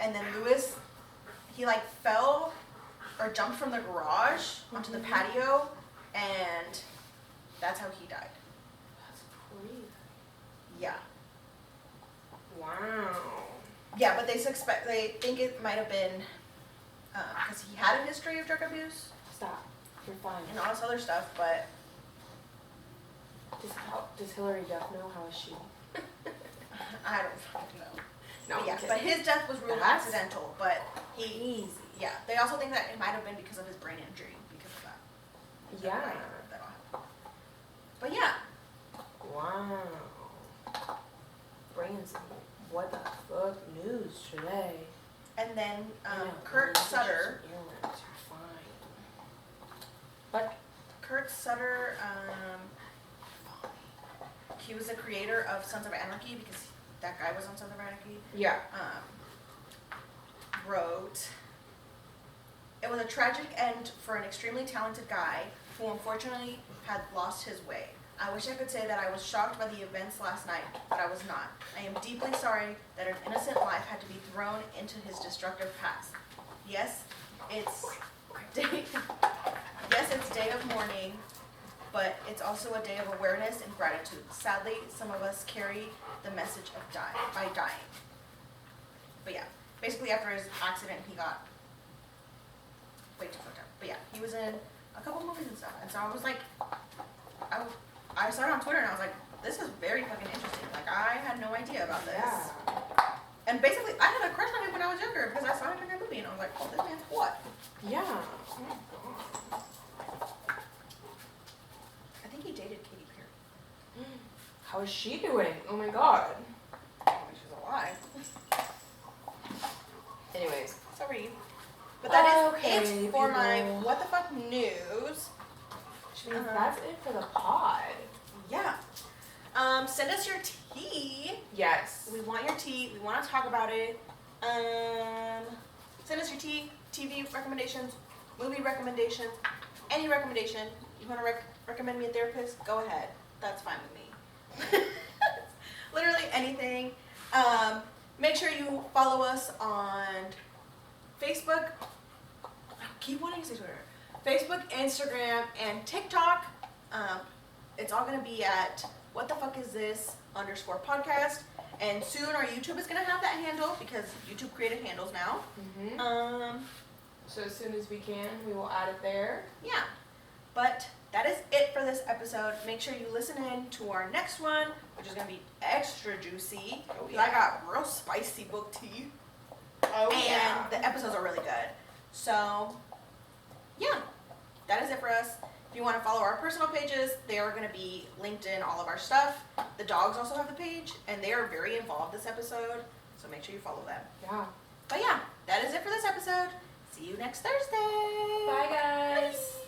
Speaker 1: And then Lewis, he like fell or jumped from the garage onto the patio, and that's how he died.
Speaker 2: That's crazy.
Speaker 1: Yeah.
Speaker 2: Wow.
Speaker 1: Yeah, but they think it might have been because he had a history of drug abuse
Speaker 2: Stop. You're fine.
Speaker 1: and all this other stuff, but
Speaker 2: Does Hillary Duff know? How is she?
Speaker 1: I don't fucking know.
Speaker 2: No.
Speaker 1: But yeah, but his death was ruled
Speaker 2: That's
Speaker 1: accidental, but
Speaker 2: Easy.
Speaker 1: yeah, they also think that it might have been because of his brain injury because of that.
Speaker 2: Yeah.
Speaker 1: That'll happen. But yeah,
Speaker 2: Wow. Bringing some what the fuck news today.
Speaker 1: and then
Speaker 2: I know,
Speaker 1: Kurt
Speaker 2: religious
Speaker 1: Sutter.
Speaker 2: ailments are fine. But
Speaker 1: Kurt Sutter, he was the creator of Sons of Anarchy because that guy was on Sons of Anarchy.
Speaker 2: yeah.
Speaker 1: Wrote, "It was a tragic end for an extremely talented guy who unfortunately had lost his way. I wish I could say that I was shocked by the events last night, but I was not. I am deeply sorry that an innocent life had to be thrown into his destructive past. Yes, it's day of mourning, but it's also a day of awareness and gratitude. Sadly, some of us carry the message of by dying." But yeah, basically after his accident, he got way too fucked up. But yeah, he was in a couple movies and stuff. And so I was like, I saw it on Twitter and I was like, this is very fucking interesting. Like, I had no idea about this.
Speaker 2: Yeah.
Speaker 1: And basically, I had a crush on him when I was younger because I saw him in that movie and I was like, oh, this man's what?
Speaker 2: Yeah. Oh my god.
Speaker 1: I think he dated Katy Perry.
Speaker 2: How is she doing? Oh my god.
Speaker 1: She's alive.
Speaker 2: Anyways.
Speaker 1: Sorry. But that is
Speaker 2: Okay,
Speaker 1: it for my
Speaker 2: people.
Speaker 1: what the fuck news.
Speaker 2: Which means that's it for the pod.
Speaker 1: Yeah. Send us your tea.
Speaker 2: Yes.
Speaker 1: We want your tea. We want to talk about it. Send us your tea, TV recommendations, movie recommendations, any recommendation. You want to recommend me a therapist? Go ahead. That's fine with me. Literally anything. Make sure you follow us on Facebook. I keep wanting to say Twitter. Facebook, Instagram, and TikTok. It's all going to be at whatthefuckisthis_podcast. And soon our YouTube is going to have that handle because YouTube created handles now.
Speaker 2: Mm-hmm. So as soon as we can, we will add it there.
Speaker 1: Yeah. But that is it for this episode. Make sure you listen in to our next one, which is going to be extra juicy.
Speaker 2: Oh,
Speaker 1: I got real spicy book tea.
Speaker 2: Oh
Speaker 1: And the episodes are really good. So, yeah, that is it for us. If you want to follow our personal pages, they are going to be linked in all of our stuff. The dogs also have the page, and they are very involved this episode, so make sure you follow them.
Speaker 2: Yeah.
Speaker 1: But yeah, that is it for this episode. See you next Thursday.
Speaker 2: Bye, guys.
Speaker 1: Bye.